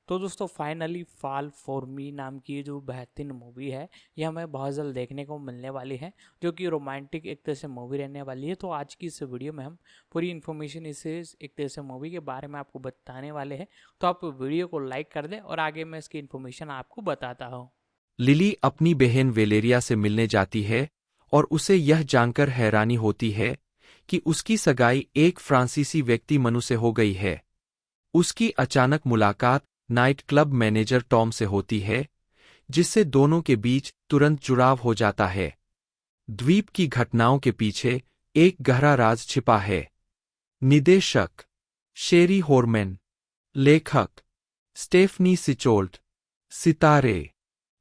तो दोस्तों finally fall for me नाम की ये जो बेहतरीन मूवी है ये हमें बहुत जल्द देखने को मिलने वाली है, जो कि रोमांटिक एक तरह से मूवी रहने वाली है। तो आज की इस वीडियो में हम पूरी इन्फॉर्मेशन इस एक तरह से मूवी के बारे में आपको बताने वाले हैं। तो आप वीडियो को लाइक कर दें और आगे मैं इसकी इन्फॉर्मेशन आपको बताता हूँ। लिली अपनी बहन वेलेरिया से मिलने जाती है और उसे यह जानकर हैरानी होती है कि उसकी सगाई एक फ्रांसीसी व्यक्ति मनु से हो गई है। उसकी अचानक मुलाकात नाइट क्लब मैनेजर टॉम से होती है, जिससे दोनों के बीच तुरंत जुड़ाव हो जाता है। द्वीप की घटनाओं के पीछे एक गहरा राज छिपा है। निदेशक शेरी होरमैन, लेखक स्टेफनी सिचोल्ट, सितारे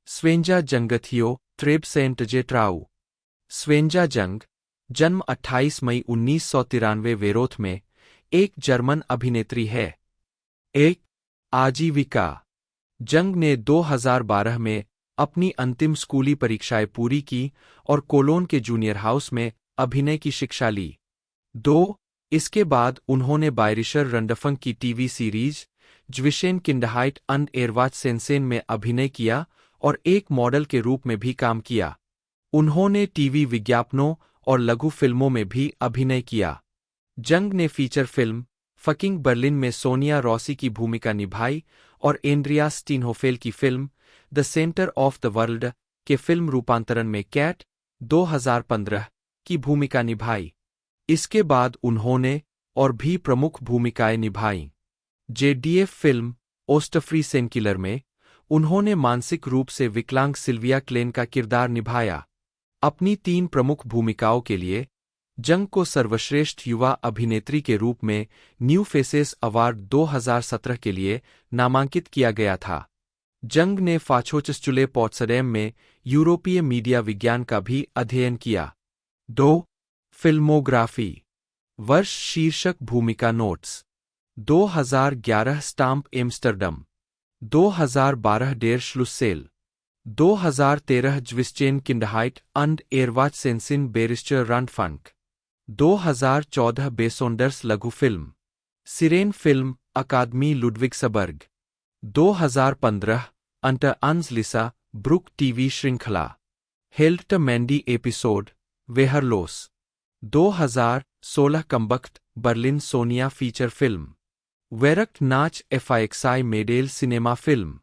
स्वेंजा जंगथियो ट्रेब सेंट जेट्राउ। स्वेंजा जंग जन्म 28 मई 1993 वेरोथ में एक जर्मन अभिनेत्री है। एक आजीविका जंग ने 2012 में अपनी अंतिम स्कूली परीक्षाएं पूरी की और कोलोन के जूनियर हाउस में अभिनय की शिक्षा ली। 2 इसके बाद उन्होंने बायरिशर रंडफंग की टीवी सीरीज ज्विशेन किंडहाइट अन एरवाच सेंसेन में अभिनय किया और एक मॉडल के रूप में भी काम किया। उन्होंने टीवी विज्ञापनों और लघु फिल्मों में भी अभिनय किया। जंग ने फीचर फिल्म फकिंग बर्लिन में सोनिया रॉसी की भूमिका निभाई और एंड्रिया स्टीनहोफेल की film the centre of the world के फिल्म रूपांतरण में कैट 2015 की भूमिका निभाई। इसके बाद उन्होंने और भी प्रमुख भूमिकाएं निभाईं। जेडीएफ फिल्म ओस्टफ्री सेनकिलर में उन्होंने मानसिक रूप से विकलांग सिल्विया क्लेन का किरदार निभाया। अपनी 3 प्रमुख भूमिकाओं के लिए जंग को सर्वश्रेष्ठ युवा अभिनेत्री के रूप में न्यू फेसेस अवार्ड 2017 के लिए नामांकित किया गया था। जंग ने फाछोचस्चुले पॉट्सडेम में यूरोपीय मीडिया विज्ञान का भी अध्ययन किया। 2 फिल्मोग्राफी वर्ष शीर्षक भूमिका नोट्स 2011 स्टाम्प एम्स्टरडम, 2012 डेर श्लुसेल, 2013 ज्विस्चेन किंडहाइट अंड एरवाच सेंसिन बेरिस्टर रंडफंक, 2014 बेसोंडर्स लघु फिल्म सिरेन फिल्म अकादमी लुडविग्सबर्ग, 2015 अंटर अनजलिसा ब्रुक टीवी श्रृंखला हेल्ट मैंडी एपिसोड वेहरलोस, 2016 कम्बख्त बर्लिन सोनिया फीचर फिल्म वेरक्ट नाच एफआईएक्सआई मेडेल सिनेमा फिल्म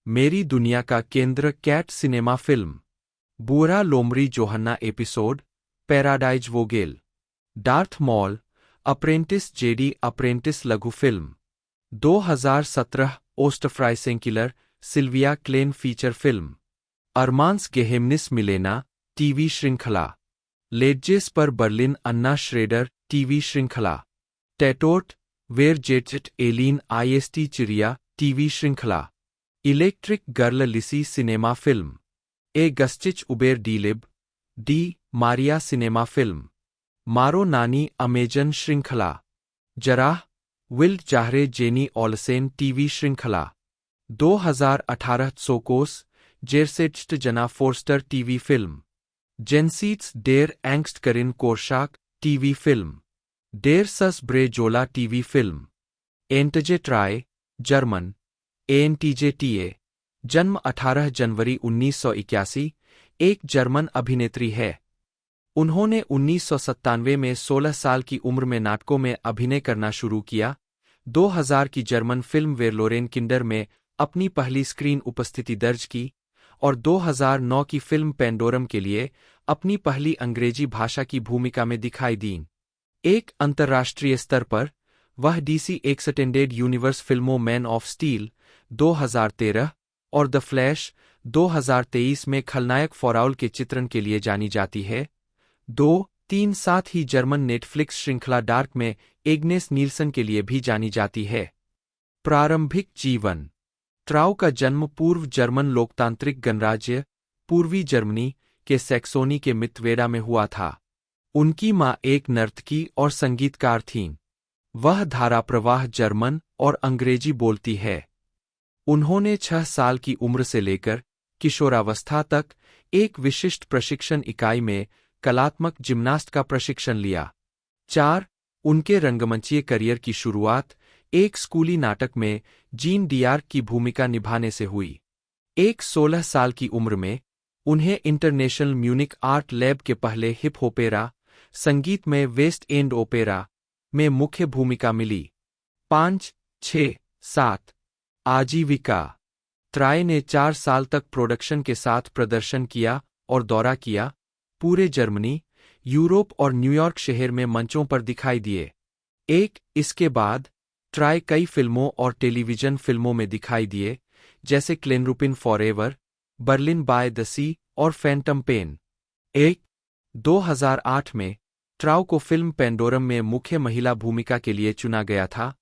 मेरी दुनिया का केंद्र कैट सिनेमा फिल्म बुरा लोमरी Johanna episode paradise Vogel Darth Maul apprentice Jedi apprentice लघु फिल्म 2017 ओस्टफ्राइसेंकिलर सिल्विया क्लेन फीचर फिल्म अरमांस गेहेमनिस मिलेना टीवी श्रृंखला लेडजेस पर बर्लिन अन्ना श्रेडर टीवी श्रृंखला टैटोट वेर जेटजेट एलीन आईएसटी चिरिया टीवी श्रृंखला electric girl Lissi cinema film ए गस्चिच उबेर डीलिब डी मारिया सिनेमा फिल्म मारो नानी अमेजन श्रृंखला जराह विल्ड जाहरे जेनी ऑलसेन टीवी श्रृंखला 2018 सोकोस जेरसेट्स्ट जना फोर्स्टर टीवी फिल्म जेनसीट्स डेर एंगस्ट करिन कोरशाक टीवी फिल्म डेर सस ब्रे जोला टीवी फिल्म एंटजे ट्राय जर्मन एएनटीजे जन्म 18 जनवरी 1981 एक जर्मन अभिनेत्री है। उन्होंने 1997 में 16 साल की उम्र में नाटकों में अभिनय करना शुरू किया। 2000 की जर्मन फिल्म वेरलोरेन किंडर में अपनी पहली स्क्रीन उपस्थिति दर्ज की और 2009 की फिल्म पेंडोरम के लिए अपनी पहली अंग्रेजी भाषा की भूमिका में दिखाई दीं। एक अंतर्राष्ट्रीय स्तर पर वह डीसी एक्सटेंडेड यूनिवर्स फिल्मों मैन ऑफ स्टील 2013 और द फ्लैश 2023 में खलनायक फॉराउल के चित्रण के लिए जानी जाती है। 2-3 साथ ही जर्मन नेटफ्लिक्स श्रृंखला डार्क में एग्नेस नील्सन के लिए भी जानी जाती है। प्रारंभिक जीवन ट्राउ का जन्म पूर्व जर्मन लोकतांत्रिक गणराज्य पूर्वी जर्मनी के सैक्सोनी के मित्वेडा में हुआ था। उनकी मां एक नर्तकी और संगीतकार थीं। वह धाराप्रवाह जर्मन और अंग्रेजी बोलती है। उन्होंने 6 साल की उम्र से लेकर किशोरावस्था तक एक विशिष्ट प्रशिक्षण इकाई में कलात्मक जिम्नास्ट का प्रशिक्षण लिया। 4 उनके रंगमंचीय करियर की शुरुआत एक स्कूली नाटक में जीन डियार्क की भूमिका निभाने से हुई। एक 16 साल की उम्र में उन्हें इंटरनेशनल म्यूनिक आर्ट लैब के पहले हिप ओपेरा संगीत में वेस्ट एंड ओपेरा में मुख्य भूमिका मिली। 5, 6, 7 आजीविका। ट्राय ने 4 साल तक प्रोडक्शन के साथ प्रदर्शन किया और दौरा किया, पूरे जर्मनी, यूरोप और न्यूयॉर्क शहर में मंचों पर दिखाई दिए। इसके बाद ट्राय कई फिल्मों और टेलीविजन फिल्मों में दिखाई दिए, जैसे क्लेनरूपिन फॉरएवर, बर्लिन बाय द सी और फैंटम पेन। 2008 में ट्राउ को फिल्म पेंडोरम में मुख्य महिला भूमिका के लिए चुना गया था,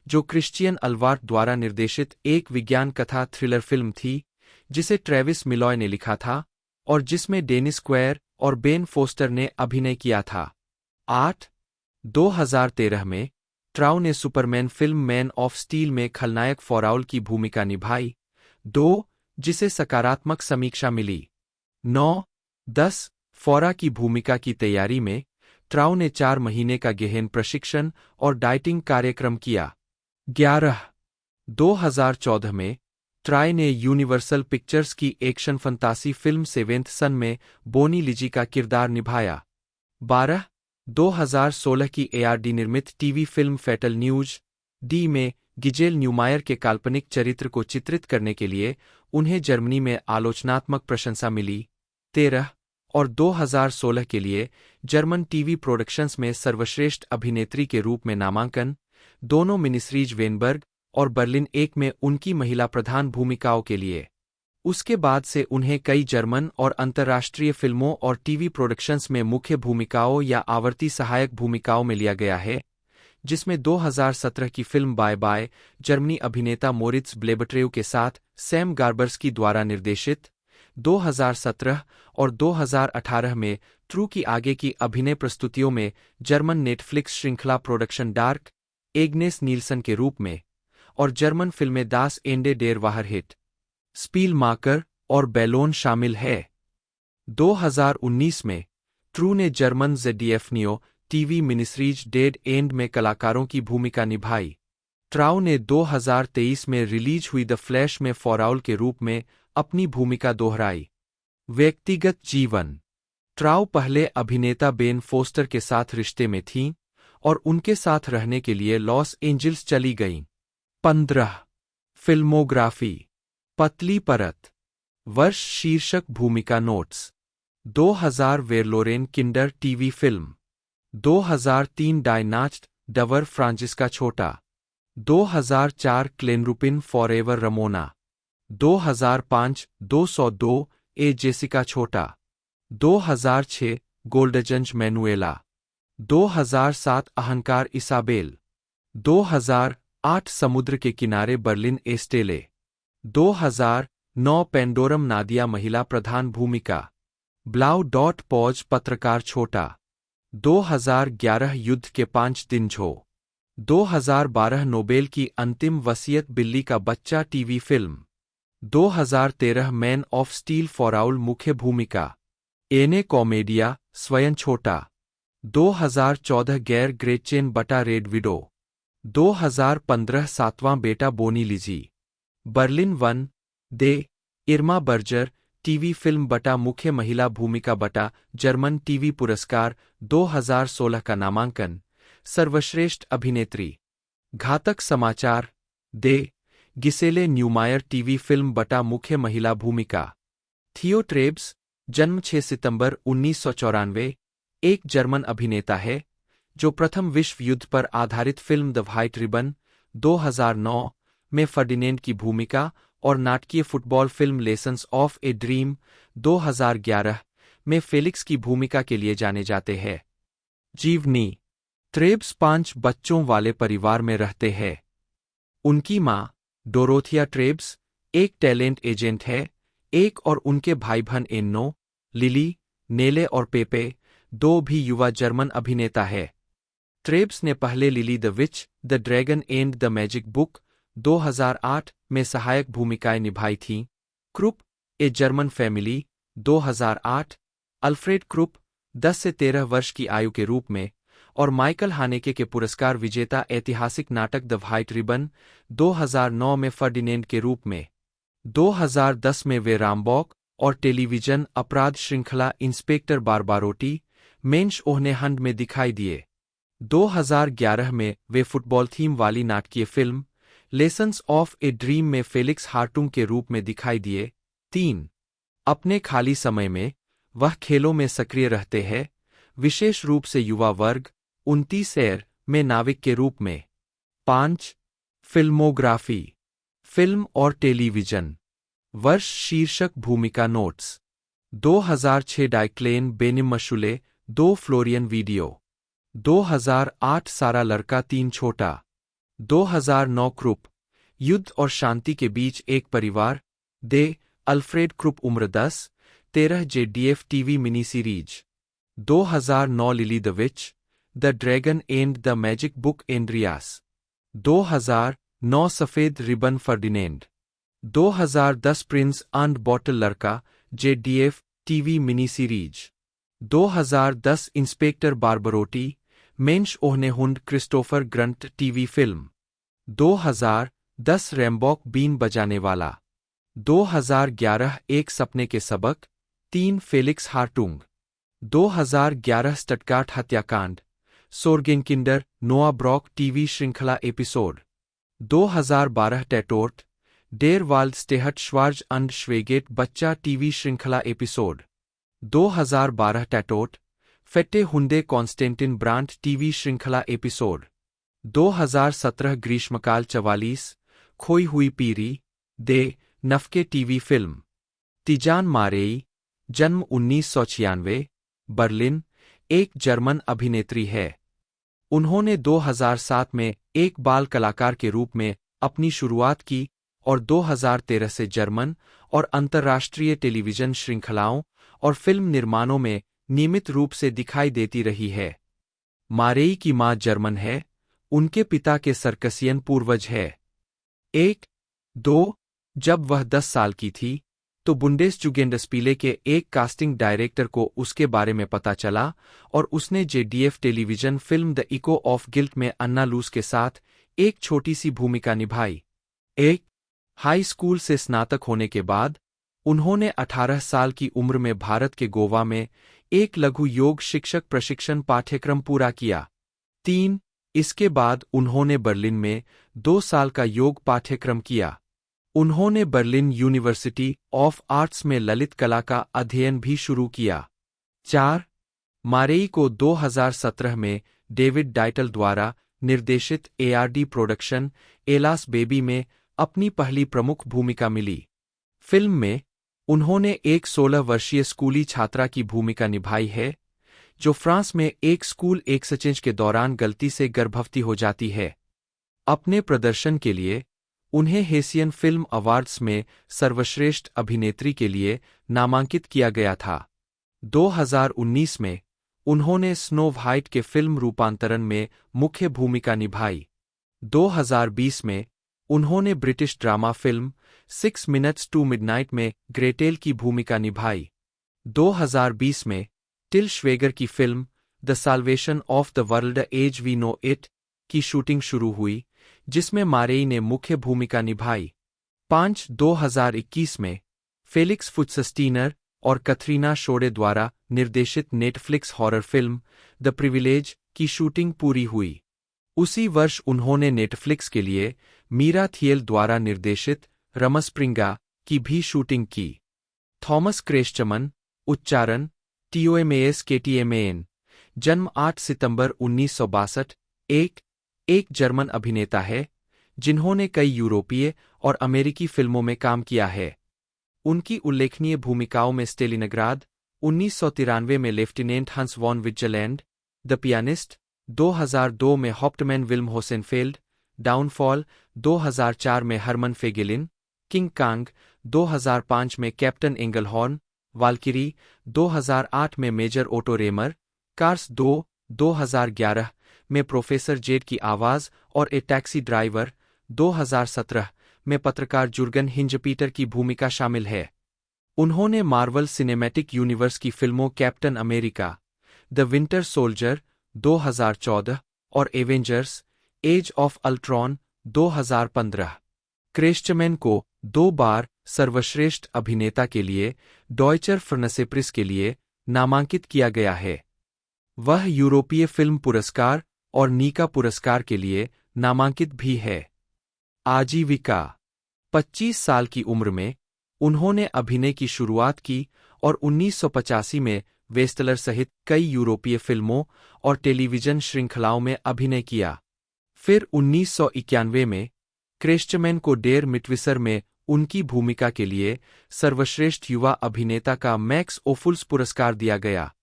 जो क्रिश्चियन अल्वार्ट द्वारा निर्देशित एक विज्ञान कथा थ्रिलर फिल्म थी, जिसे ट्रेविस मिलॉय ने लिखा था और जिसमें डेनिस क्वेर और बेन फोस्टर ने अभिनय किया था। 2013 में ट्राउ ने Superman film man of steel में खलनायक फॉराउल की भूमिका निभाई, जिसे सकारात्मक समीक्षा मिली। 10 फॉरा की भूमिका की तैयारी में ट्राउ ने 4 महीने का गहन प्रशिक्षण और डाइटिंग कार्यक्रम किया। 2014 में ट्राय ने यूनिवर्सल पिक्चर्स की एक्शन फंतासी फिल्म सेवेंथ सन में बोनी लिजी का किरदार निभाया। 2016 की एआरडी निर्मित TV film fatal news D में गिजेल न्यूमायर के काल्पनिक चरित्र को चित्रित करने के लिए उन्हें जर्मनी में आलोचनात्मक प्रशंसा मिली। 2016 के लिए जर्मन टीवी प्रोडक्शंस में सर्वश्रेष्ठ अभिनेत्री के रूप में नामांकन, दोनों मिनिस्रीज वेनबर्ग और बर्लिन 1 में उनकी महिला प्रधान भूमिकाओं के लिए। उसके बाद से उन्हें कई जर्मन और अंतर्राष्ट्रीय फिल्मों और टीवी प्रोडक्शंस में मुख्य भूमिकाओं या आवर्ती सहायक भूमिकाओं में लिया गया है, जिसमें 2017 की फिल्म बाय बाय जर्मनी अभिनेता मोरित्स ब्लेबट्रेउ के साथ सैम गार्बर्स्की द्वारा निर्देशित, 2017 और 2018 में ट्रू की आगे की अभिनय प्रस्तुतियों में जर्मन नेटफ्लिक्स श्रृंखला प्रोडक्शन डार्क एग्नेस नील्सन के रूप में, और जर्मन फिल्में दास एंडे डेर वाहरहिट, स्पीलमाकर और बेलोन शामिल है। 2019 में ट्रू ने जर्मन ज़ेडीएफ टीवी मिनिस्रीज डेड एंड में कलाकारों की भूमिका निभाई। ट्राउ ने 2023 में रिलीज हुई द फ्लैश में फॉराउल के रूप में अपनी भूमिका दोहराई। व्यक्तिगत जीवन। ट्राउ पहले अभिनेता बेन फोस्टर के साथ रिश्ते में थीं और उनके साथ रहने के लिए लॉस एंजिल्स चली गईं। 15 फिल्मोग्राफी। पतली परत। वर्ष शीर्षक भूमिका नोट्स। 2000 वेरलोरेन किंडर टीवी फिल्म। 2003 डायनास्ट डवर फ्रांसिस्का छोटा। 2004 क्लेनरूपिन फॉरएवर रमोना। 2005 202 ए जेसिका छोटा। 2006 गोल्डजंज मैनुएला। 2007 अहंकार इसाबेल। 2008 समुद्र के किनारे बर्लिन एस्टेले। 2009 पेंडोरम नादिया महिला प्रधान भूमिका। ब्लाउ. पत्रकार छोटा। 2011 युद्ध के 5 दिन झो। 2012 नोबेल की अंतिम वसीयत बिल्ली का बच्चा TV film. 2013 man of steel फॉराउल मुख्य भूमिका। एने कॉमेडिया स्वयं छोटा। 2014 गैर ग्रेचेन बटा रेड विडो। 2015 सातवां बेटा बोनी लिजी। बर्लिन 1 दे इर्मा बर्जर टीवी फिल्म बटा मुख्य महिला भूमिका बटा जर्मन टीवी पुरस्कार 2016 का नामांकन, सर्वश्रेष्ठ अभिनेत्री। घातक समाचार दे गिसेले न्यूमायर टीवी फिल्म बटा मुख्य महिला भूमिका। थियो ट्रेब्स, जन्म 6 सितंबर 1994, एक जर्मन अभिनेता है जो प्रथम विश्व युद्ध पर आधारित फिल्म द व्हाइट रिबन 2009 में फर्डिनेंड की भूमिका और नाटकीय football film lessons of a dream 2011 में फेलिक्स की भूमिका के लिए जाने जाते हैं। जीवनी। ट्रेब्स 5 बच्चों वाले परिवार में रहते हैं। उनकी मां, डोरोथिया ट्रेब्स, एक टैलेंट एजेंट है, एक और उनके भाई बहन एन्नो, लिली, नेले और पेपे, 2 भी युवा जर्मन अभिनेता है। ट्रेब्स ने पहले lily the witch, the dragon and the magic book 2008 में सहायक भूमिकाएं निभाई थीं। क्रुप, ए जर्मन फैमिली 2008, अल्फ्रेड क्रुप 10 से 13 वर्ष की आयु के रूप में, और माइकल हानेके के पुरस्कार विजेता ऐतिहासिक नाटक द व्हाइट रिबन 2009 में फर्डिनेंड के रूप में, 2010 में वे रामबॉक और टेलीविजन अपराध श्रृंखला इंस्पेक्टर बारबारोटी मेंश ओहने हंड में दिखाई दिए। 2011 में वे फुटबॉल थीम वाली नाटकीय film lessons of a dream में फेलिक्स हार्टुंग के रूप में दिखाई दिए। 3. अपने खाली समय में वह खेलों में सक्रिय रहते हैं, विशेष रूप से युवा वर्ग 29 एयर में नाविक के रूप में। 5. फिल्मोग्राफी, फिल्म और टेलीविजन वर्ष शीर्षक भूमिका नोट्स 2006 डाइक्लेन बेनिमशुले 2 फ्लोरियन वीडियो 2008 सारा लड़का 3 छोटा 2009 क्रुप युद्ध और शांति के बीच एक परिवार दे अल्फ्रेड क्रुप उम्र 10-13 JDF TV mini series 2009 Lilly the witch the dragon and the magic book Andreas 2009 सफेद रिबन फर्डिनेंड 2010 प्रिंस एंड बॉटल लड़का JDF TV mini series 2010 inspector Barbarotti मेंश ओहने हुंड क्रिस्टोफर ग्रंट टीवी फिल्म 2010 रैम्बॉक बीन बजाने वाला 2011 एक सपने के सबक 3 फेलिक्स हार्टुंग 2011 स्टटगार्ट हत्याकांड सोर्गेनकिंडर नोआ ब्रॉक टीवी श्रृंखला एपिसोड 2012 टैटोर्ट डेर वाल्ड स्टेहट श्वार्ज एंड श्वेगेट बच्चा टीवी श्रृंखला एपिसोड 2012 टैटोर्ट फेट्टे हुंडे कॉन्स्टेंटिन ब्रांट टीवी श्रृंखला एपिसोड 2017 ग्रीष्मकाल 44 खोई हुई पीरी दे नफके टीवी फिल्म तिजान मारेई जन्म 1996 बर्लिन एक जर्मन अभिनेत्री है। उन्होंने 2007 में एक बाल कलाकार के रूप में अपनी शुरुआत की और 2013 से जर्मन और अंतर्राष्ट्रीय टेलीविजन श्रृंखलाओं और फिल्म निर्माणों में नियमित रूप से दिखाई देती रही है। मारेई की मां जर्मन है, उनके पिता के सर्कसियन पूर्वज है। 1-2 जब वह 10 साल की थी तो बुंडेसजुगेंडस्पीले के एक कास्टिंग डायरेक्टर को उसके बारे में पता चला और उसने JDF television film the eco of guilt में अन्ना लूस के साथ एक छोटी सी भूमिका निभाई। 1 हाई स्कूल से स्नातक होने के बाद उन्होंने 18 साल की उम्र में भारत के गोवा में एक लघु योग शिक्षक प्रशिक्षण पाठ्यक्रम पूरा किया। 3 इसके बाद उन्होंने बर्लिन में 2 साल का योग पाठ्यक्रम किया। उन्होंने बर्लिन यूनिवर्सिटी ऑफ आर्ट्स में ललित कला का अध्ययन भी शुरू किया। 4 मारेई को 2017 में डेविड डाइटल द्वारा निर्देशित ARD प्रोडक्शन एलास बेबी में अपनी पहली प्रमुख भूमिका मिली। फिल्म में उन्होंने एक 16 वर्षीय स्कूली छात्रा की भूमिका निभाई है जो फ्रांस में एक स्कूल एक्सचेंज के दौरान गलती से गर्भवती हो जाती है। अपने प्रदर्शन के लिए उन्हें हेसियन फिल्म अवार्ड्स में सर्वश्रेष्ठ अभिनेत्री के लिए नामांकित किया गया था। 2019 में उन्होंने स्नो व्हाइट के फिल्म रूपांतरण में मुख्य भूमिका निभाई। 2020 में उन्होंने British drama film 6 Minutes to Midnight में ग्रेटेल की भूमिका निभाई। 2020 में टिल श्वेगर की film the salvation of the world as we know it की शूटिंग शुरू हुई, जिसमें मारेई ने मुख्य भूमिका निभाई। 2021 में फेलिक्स फुत्सस्टीनर और कथरीना शोडे द्वारा निर्देशित Netflix horror film the privilege की शूटिंग पूरी हुई। उसी वर्ष उन्होंने नेटफ्लिक्स के लिए मीरा थिएल द्वारा निर्देशित रमस्प्रिंगा की भी शूटिंग की। थॉमस क्रेश्चमन उच्चारण TOMASKTMAN जन्म 8 सितंबर 1962 एक जर्मन अभिनेता है जिन्होंने कई यूरोपीय और अमेरिकी फिल्मों में काम किया है। उनकी उल्लेखनीय भूमिकाओं में स्टेलिनग्राद 1993 में lieutenant Hans von विट्जलैंड, the pianist 2002 में हॉप्टमैन विल्म होसेनफेल्ड, डाउनफॉल 2004 में हरमन फेगेलिन, किंग कांग 2005 में कैप्टन एंगलहॉर्न, वाल्किरी 2008 में मेजर ओटो रेमर, कार्स 2011 में प्रोफेसर जेड की आवाज और ए टैक्सी ड्राइवर 2017 में पत्रकार जुर्गन हिंजपीटर की भूमिका शामिल है। उन्होंने मार्वल सिनेमैटिक यूनिवर्स की फिल्मों captain America, the winter soldier 2014 और एवेंजर्स एज ऑफ अल्ट्रॉन 2015। क्रेस्चमैन को 2 बार सर्वश्रेष्ठ अभिनेता के लिए डॉयचर फ्रनसेप्रिस के लिए नामांकित किया गया है। वह यूरोपीय फिल्म पुरस्कार और नीका पुरस्कार के लिए नामांकित भी है। आजीविका 25 साल की उम्र में उन्होंने अभिनय की शुरुआत की और 1985 में वेस्टलर सहित कई यूरोपीय फिल्मों और टेलीविजन श्रृंखलाओं में अभिनय किया। फिर 1991 में क्रेस्चमैन को डेर मिटविसर में उनकी भूमिका के लिए सर्वश्रेष्ठ युवा अभिनेता का मैक्स ओफुल्स पुरस्कार दिया गया।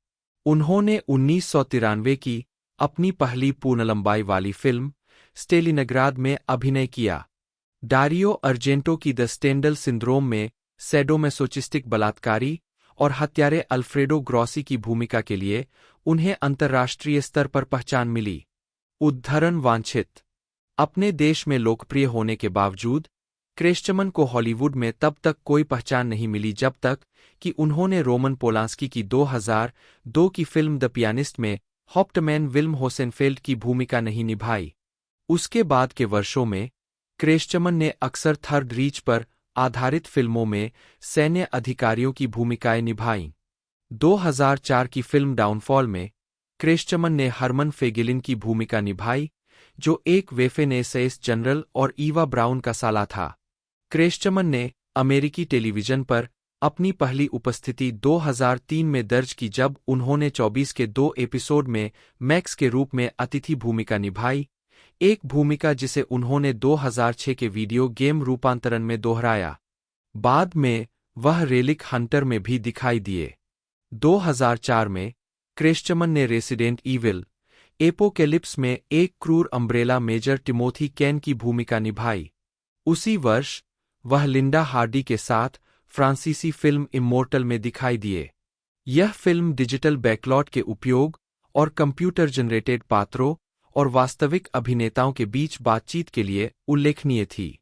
उन्होंने 1993 की अपनी पहली पूर्ण लंबाई वाली फिल्म स्टेलिनग्राद में अभिनय किया। डारियो अर्जेंटो की द स्टेंडल सिंड्रोम में सैडोमैसोचिस्टिक बलात्कारी और हत्यारे अल्फ्रेडो ग्रॉसी की भूमिका के लिए उन्हें अंतर्राष्ट्रीय स्तर पर पहचान मिली। उद्धरण वांछित। अपने देश में लोकप्रिय होने के बावजूद क्रेस्चमैन को हॉलीवुड में तब तक कोई पहचान नहीं मिली जब तक कि उन्होंने रोमन पोलांस्की की 2002 की फिल्म द पियानिस्ट में हॉप्टमैन विल्म होसेनफेल्ड की भूमिका नहीं निभाई। उसके बाद के वर्षों में क्रेस्चमैन ने अक्सर थर्ड रीच पर आधारित फिल्मों में सैन्य अधिकारियों की भूमिकाएं निभाईं। 2004 की फिल्म डाउनफॉल में क्रेस्चमैन ने हरमन फेगेलिन की भूमिका निभाई, जो एक वेफेनेसेस जनरल और ईवा ब्राउन का साला था। क्रेस्चमैन ने अमेरिकी टेलीविजन पर अपनी पहली उपस्थिति 2003 में दर्ज की जब उन्होंने 24 के 2 एपिसोड में मैक्स के रूप में अतिथि भूमिका निभाई, एक भूमिका जिसे उन्होंने 2006 के वीडियो गेम रूपांतरण में दोहराया। बाद में वह रेलिक हंटर में भी दिखाई दिए। 2004 में क्रेस्चमैन ने रेसिडेंट ईविल एपोकेलिप्स में एक क्रूर अम्ब्रेला मेजर टिमोथी कैन की भूमिका निभाई। उसी वर्ष वह लिंडा हार्डी के साथ फ्रांसीसी फिल्म इमोर्टल में दिखाई दिए। यह फिल्म डिजिटल बैकलॉट के उपयोग और कंप्यूटर जनरेटेड पात्रों और वास्तविक अभिनेताओं के बीच बातचीत के लिए उल्लेखनीय थी।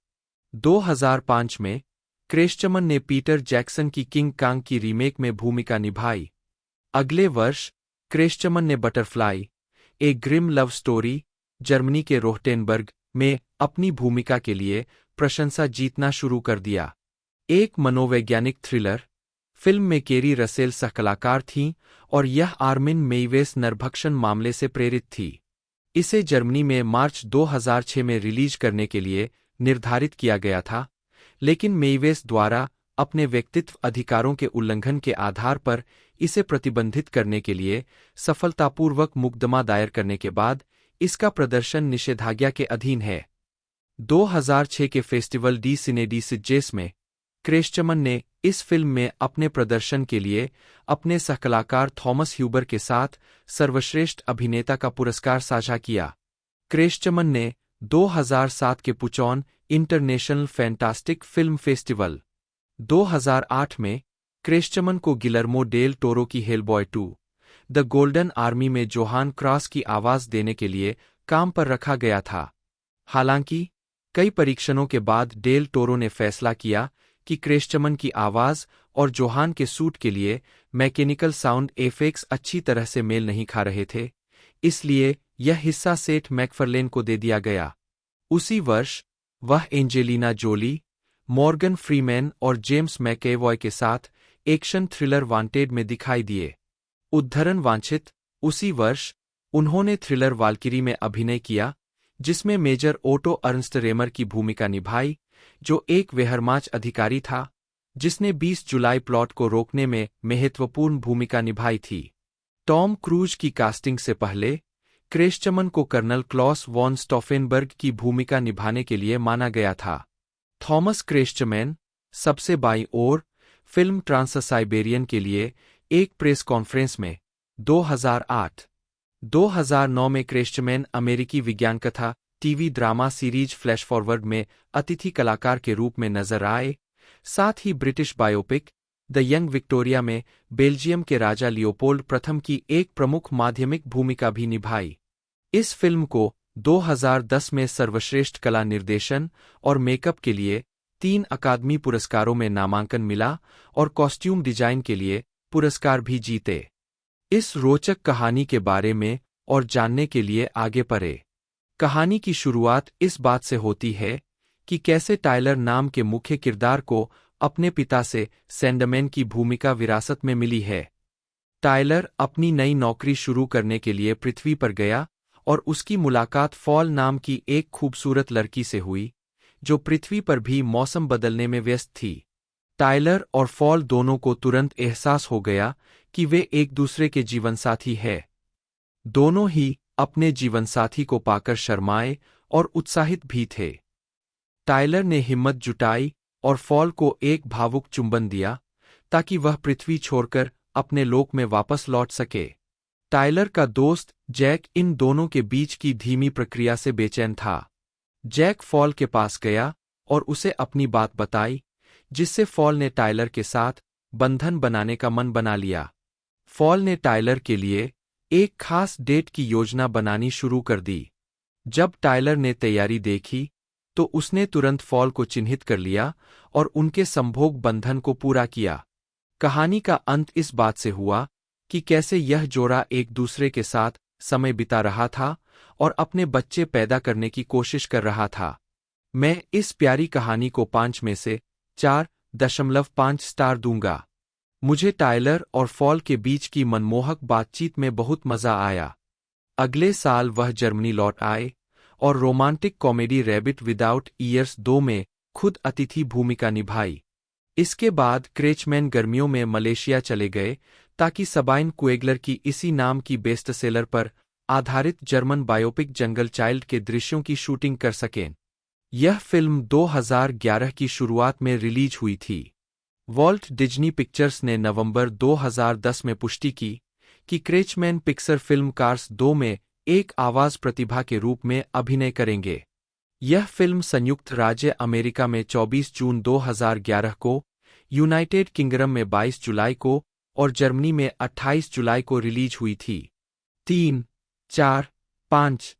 2005 में क्रेस्चमैन ने पीटर जैक्सन की किंग कांग की रीमेक में भूमिका निभाई। अगले वर्ष क्रेस्चमैन ने बटरफ्लाई ए ग्रिम लव स्टोरी जर्मनी के रोहटेनबर्ग में अपनी भूमिका के लिए प्रशंसा जीतना शुरू कर दिया। एक मनोवैज्ञानिक थ्रिलर फिल्म में केरी रसेल सहकलाकार थीं और यह आर्मिन मेइवेस नरभक्षण मामले से प्रेरित थी। इसे जर्मनी में मार्च 2006 में रिलीज करने के लिए निर्धारित किया गया था, लेकिन मेइवेस द्वारा अपने व्यक्तित्व अधिकारों के उल्लंघन के आधार पर इसे प्रतिबंधित करने के लिए सफलतापूर्वक मुकदमा दायर करने के बाद इसका प्रदर्शन निषेधाज्ञा के अधीन है। 2006 के फेस्टिवल डी सिने डी सिजेस में क्रेस्चमैन ने इस फिल्म में अपने प्रदर्शन के लिए अपने सहकलाकार थॉमस ह्यूबर के साथ सर्वश्रेष्ठ अभिनेता का पुरस्कार साझा किया। क्रेस्चमैन ने 2007 के पुचॉन इंटरनेशनल फैंटास्टिक फिल्म फेस्टिवल 2008 में क्रेस्चमैन को गिलर्मो डेल टोरो की हेलबॉय 2 द गोल्डन आर्मी में जोहान क्रॉस की आवाज देने के लिए काम पर रखा गया था। हालांकि कई परीक्षणों के बाद डेल टोरो ने फैसला किया कि क्रेस्चमैन की आवाज और जोहान के सूट के लिए मैकेनिकल साउंड एफेक्ट्स अच्छी तरह से मेल नहीं खा रहे थे, इसलिए यह हिस्सा सेठ मैकफरलेन को दे दिया गया। उसी वर्ष वह एंजेलिना जोली, मॉर्गन फ्रीमैन और जेम्स मैकएवॉय के साथ एक्शन थ्रिलर वांटेड में दिखाई दिए। उद्धरण वांछित। उसी वर्ष उन्होंने थ्रिलर वाल्किरी में अभिनय किया, जिसमें मेजर ओटो अर्नस्ट रेमर की भूमिका निभाई, जो एक वेहरमाच अधिकारी था जिसने 20 जुलाई प्लॉट को रोकने में महत्वपूर्ण भूमिका निभाई थी। टॉम क्रूज की कास्टिंग से पहले क्रेस्चमैन को कर्नल क्लॉस वॉन स्टॉफेनबर्ग की भूमिका निभाने के लिए माना गया था। थॉमस क्रेस्चमैन सबसे बाईं ओर फिल्म ट्रांससाइबेरियन के लिए एक प्रेस कॉन्फ्रेंस में 2008-2009 में क्रेस्चमैन अमेरिकी विज्ञान कथा TV drama series flash forward में अतिथि कलाकार के रूप में नजर आए, साथ ही British biopic the young Victoria में बेल्जियम के राजा लियोपोल्ड प्रथम की एक प्रमुख माध्यमिक भूमिका भी निभाई। इस फिल्म को 2010 में सर्वश्रेष्ठ कला निर्देशन और मेकअप के लिए 3 अकादमी पुरस्कारों में नामांकन मिला और कॉस्ट्यूम डिजाइन के लिए पुरस्कार भी जीते। इस रोचक कहानी के बारे में और जानने के लिए आगे बढ़े। कहानी की शुरुआत इस बात से होती है कि कैसे टायलर नाम के मुख्य किरदार को अपने पिता से सैंडमैन की भूमिका विरासत में मिली है। टायलर अपनी नई नौकरी शुरू करने के लिए पृथ्वी पर गया और उसकी मुलाकात फॉल नाम की एक खूबसूरत लड़की से हुई, जो पृथ्वी पर भी मौसम बदलने में व्यस्त थी। टायलर और फॉल दोनों को तुरंत एहसास हो गया कि वे एक दूसरे के जीवनसाथी हैं। दोनों ही अपने जीवनसाथी को पाकर शर्माए और उत्साहित भी थे। टायलर ने हिम्मत जुटाई और फॉल को एक भावुक चुंबन दिया ताकि वह पृथ्वी छोड़कर अपने लोक में वापस लौट सके। टायलर का दोस्त जैक इन दोनों के बीच की धीमी प्रक्रिया से बेचैन था। जैक फॉल के पास गया और उसे अपनी बात बताई, जिससे फॉल ने टायलर के साथ बंधन बनाने का मन बना लिया। फॉल ने टायलर के लिए एक खास डेट की योजना बनानी शुरू कर दी। जब टायलर ने तैयारी देखी तो उसने तुरंत फॉल को चिन्हित कर लिया और उनके संभोग बंधन को पूरा किया। कहानी का अंत इस बात से हुआ कि कैसे यह जोड़ा एक दूसरे के साथ समय बिता रहा था और अपने बच्चे पैदा करने की कोशिश कर रहा था। मैं इस प्यारी कहानी को 5 में से 4.5 स्टार दूंगा। मुझे टायलर और फॉल के बीच की मनमोहक बातचीत में बहुत मजा आया। अगले साल वह जर्मनी लौट आए और romantic comedy rabbit without years 2 में खुद अतिथि भूमिका निभाई। इसके बाद क्रेचमैन गर्मियों में मलेशिया चले गए ताकि सबाइन कुएगलर की इसी नाम की बेस्टसेलर पर आधारित जर्मन बायोपिक जंगल चाइल्ड के दृश्यों की शूटिंग कर सकें। यह फिल्म 2011 की शुरुआत में रिलीज हुई थी। वॉल्ट डिज्नी पिक्चर्स ने नवंबर 2010 में पुष्टि की कि क्रेचमैन पिक्सर फिल्म कार्स 2 में एक आवाज प्रतिभा के रूप में अभिनय करेंगे। यह फिल्म संयुक्त राज्य अमेरिका में 24 जून 2011 को, यूनाइटेड किंगडम में 22 जुलाई को और जर्मनी में 28 जुलाई को रिलीज हुई थी। 3, 4, 5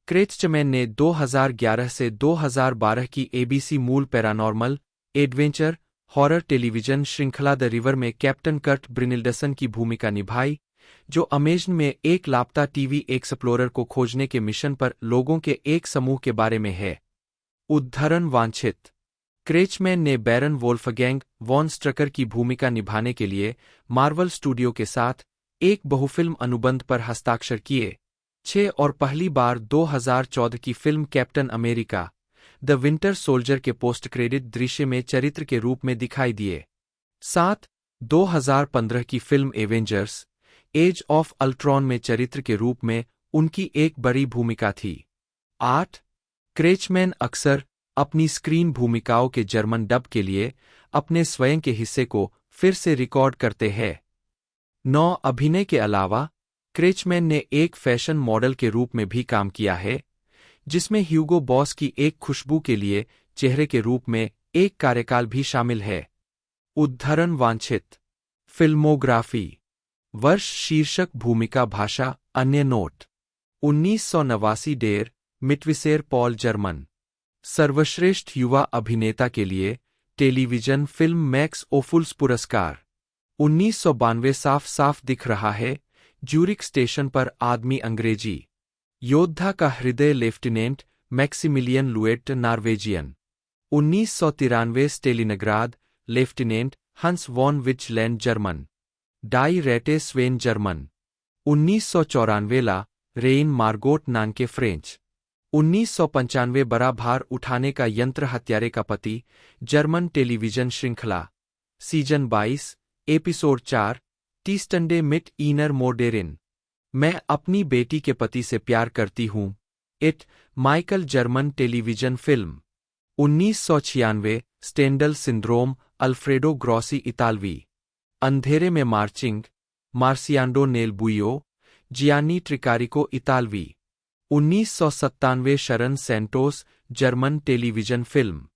क्रेचमैन ने 2011 से 2012 की एबीसी मूल पैरानॉर्मल एडवेंचर हॉरर टेलीविजन श्रृंखला द रिवर में कैप्टन कर्ट ब्रिनिल्डसन की भूमिका निभाई, जो अमेजन में एक लापता टीवी एक्सप्लोरर को खोजने के मिशन पर लोगों के एक समूह के बारे में है। उद्धरण वांछित। क्रेचमैन ने बैरन वोल्फगैंग वॉन स्ट्रकर की भूमिका निभाने के लिए मार्वल स्टूडियो के साथ एक बहुफिल्म अनुबंध पर हस्ताक्षर किए। 6 और पहली बार 2014 की film captain America the winter soldier के पोस्ट क्रेडिट दृश्य में चरित्र के रूप में दिखाई दिए। 7 2015 की film Avengers age of Ultron में चरित्र के रूप में उनकी एक बड़ी भूमिका थी। 8 क्रेचमैन अक्सर अपनी स्क्रीन भूमिकाओं के जर्मन डब के लिए अपने स्वयं के हिस्से को फिर से रिकॉर्ड करते हैं। 9 अभिनय के अलावा क्रेचमैन ने एक फैशन मॉडल के रूप में भी काम किया है, जिसमें ह्यूगो बॉस की एक खुशबू के लिए चेहरे के रूप में एक कार्यकाल भी शामिल है। उद्धरण वांछित। फिल्मोग्राफी। वर्ष शीर्षक भूमिका भाषा अन्य नोट 1989 डेर मिटविसेर पॉल जर्मन। सर्वश्रेष्ठ युवा अभिनेता के लिए टेलीविजन फिल्म मैक्स ओफुल्स पुरस्कार 1992 साफ साफ दिख रहा है ज्यूरिक स्टेशन पर आदमी अंग्रेजी योद्धा का हृदय लेफ्टिनेंट मैक्सिमिलियन लुएट Norwegian 1993 Stalingrad lieutenant Hans von विचलैंड जर्मन डाई रेटे स्वेन जर्मन 1994 ला रेन मार्गोट नानके फ्रेंच 1995 बड़ा भार उठाने का यंत्र हत्यारे का पति जर्मन टेलीविजन श्रृंखला सीजन 22 एपिसोड 4 टीस्टंडे मिट इनर मोडेरिन मैं अपनी बेटी के पति से प्यार करती हूँ इट Michael German television film 1996 Stendhal syndrome Alfredo Grossi इतालवी अंधेरे में मार्चिंग मार्सियांडो नेल बुइयो जियानी ट्रिकारिको इतालवी 1997 शरन Santos German television film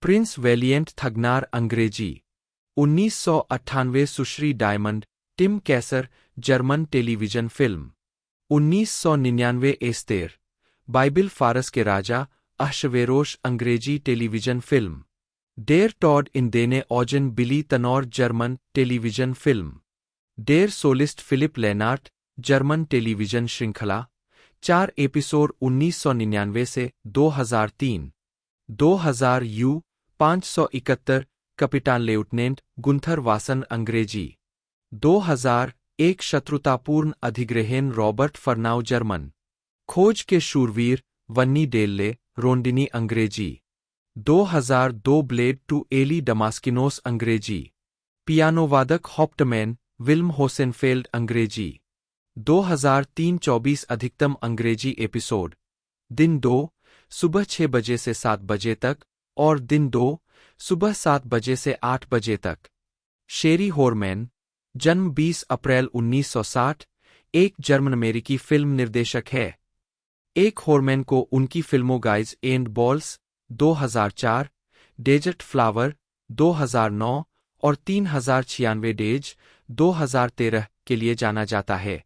prince valiant थगनार अंग्रेजी 1998 सुश्री diamond Tim Kaiser German television film 1999 Esther Bible फारस के राजा अहशवेरोश अंग्रेजी टेलीविजन फिल्म डेर टॉड इन देने ऑजन बिली तनौर जर्मन टेलीविजन फिल्म डेर सोलिस्ट फिलिप लेनार्ट जर्मन टेलीविजन श्रृंखला 4 एपिसोड 1999 से 2003। 2000 you 571 Kapitan lieutenant Gunther Vasan अंग्रेजी। 2001 शत्रुतापूर्ण अधिग्रहण रॉबर्ट फर्नाउ जर्मन। खोज के शूरवीर वन्नी डेल्ले रोंडिनी अंग्रेजी। 2002 ब्लेड टू एली डमास्किनोस अंग्रेजी। पियानोवादक हॉप्टमैन विल्म होसेनफेल्ड अंग्रेजी। 2003 24 अधिकतम अंग्रेजी एपिसोड। दिन 2 सुबह 6 बजे से 7 बजे तक और दिन 2 सुबह 7 बजे से 8 बजे तक। शेरी होरमैन, जन्म 20 अप्रैल 1960, एक जर्मन अमेरिकी फिल्म निर्देशक है। एक होरमैन को उनकी फिल्मों guys and balls 2004, desert flower 2009 और 3096 डेज 2013 के लिए जाना जाता है।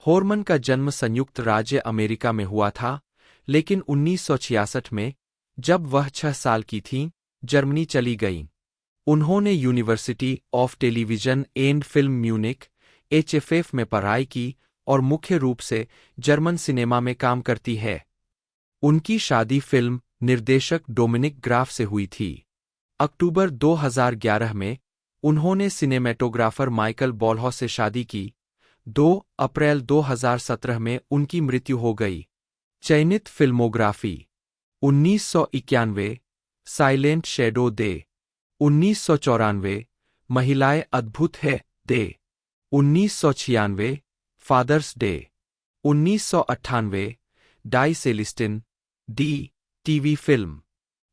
होरमन का जन्म संयुक्त राज्य अमेरिका में हुआ था, लेकिन 1966 में, जब वह 6 साल की थीं, जर्मनी चली गईं। उन्होंने university of television and film Munich HFF में पढ़ाई की और मुख्य रूप से जर्मन सिनेमा में काम करती है। उनकी शादी फिल्म निर्देशक डोमिनिक ग्राफ से हुई थी। अक्टूबर 2011 में उन्होंने सिनेमेटोग्राफर माइकल बॉलहॉ से शादी की। 2 अप्रैल 2017 में उनकी मृत्यु हो गई। चयनित फिल्मोग्राफी 1991 साइलेंट शैडो दे। 1994 महिलाएं अद्भुत है दे। 1996 फादर्स डे। 1998 डाई सेलिस्टिन डी टीवी फिल्म।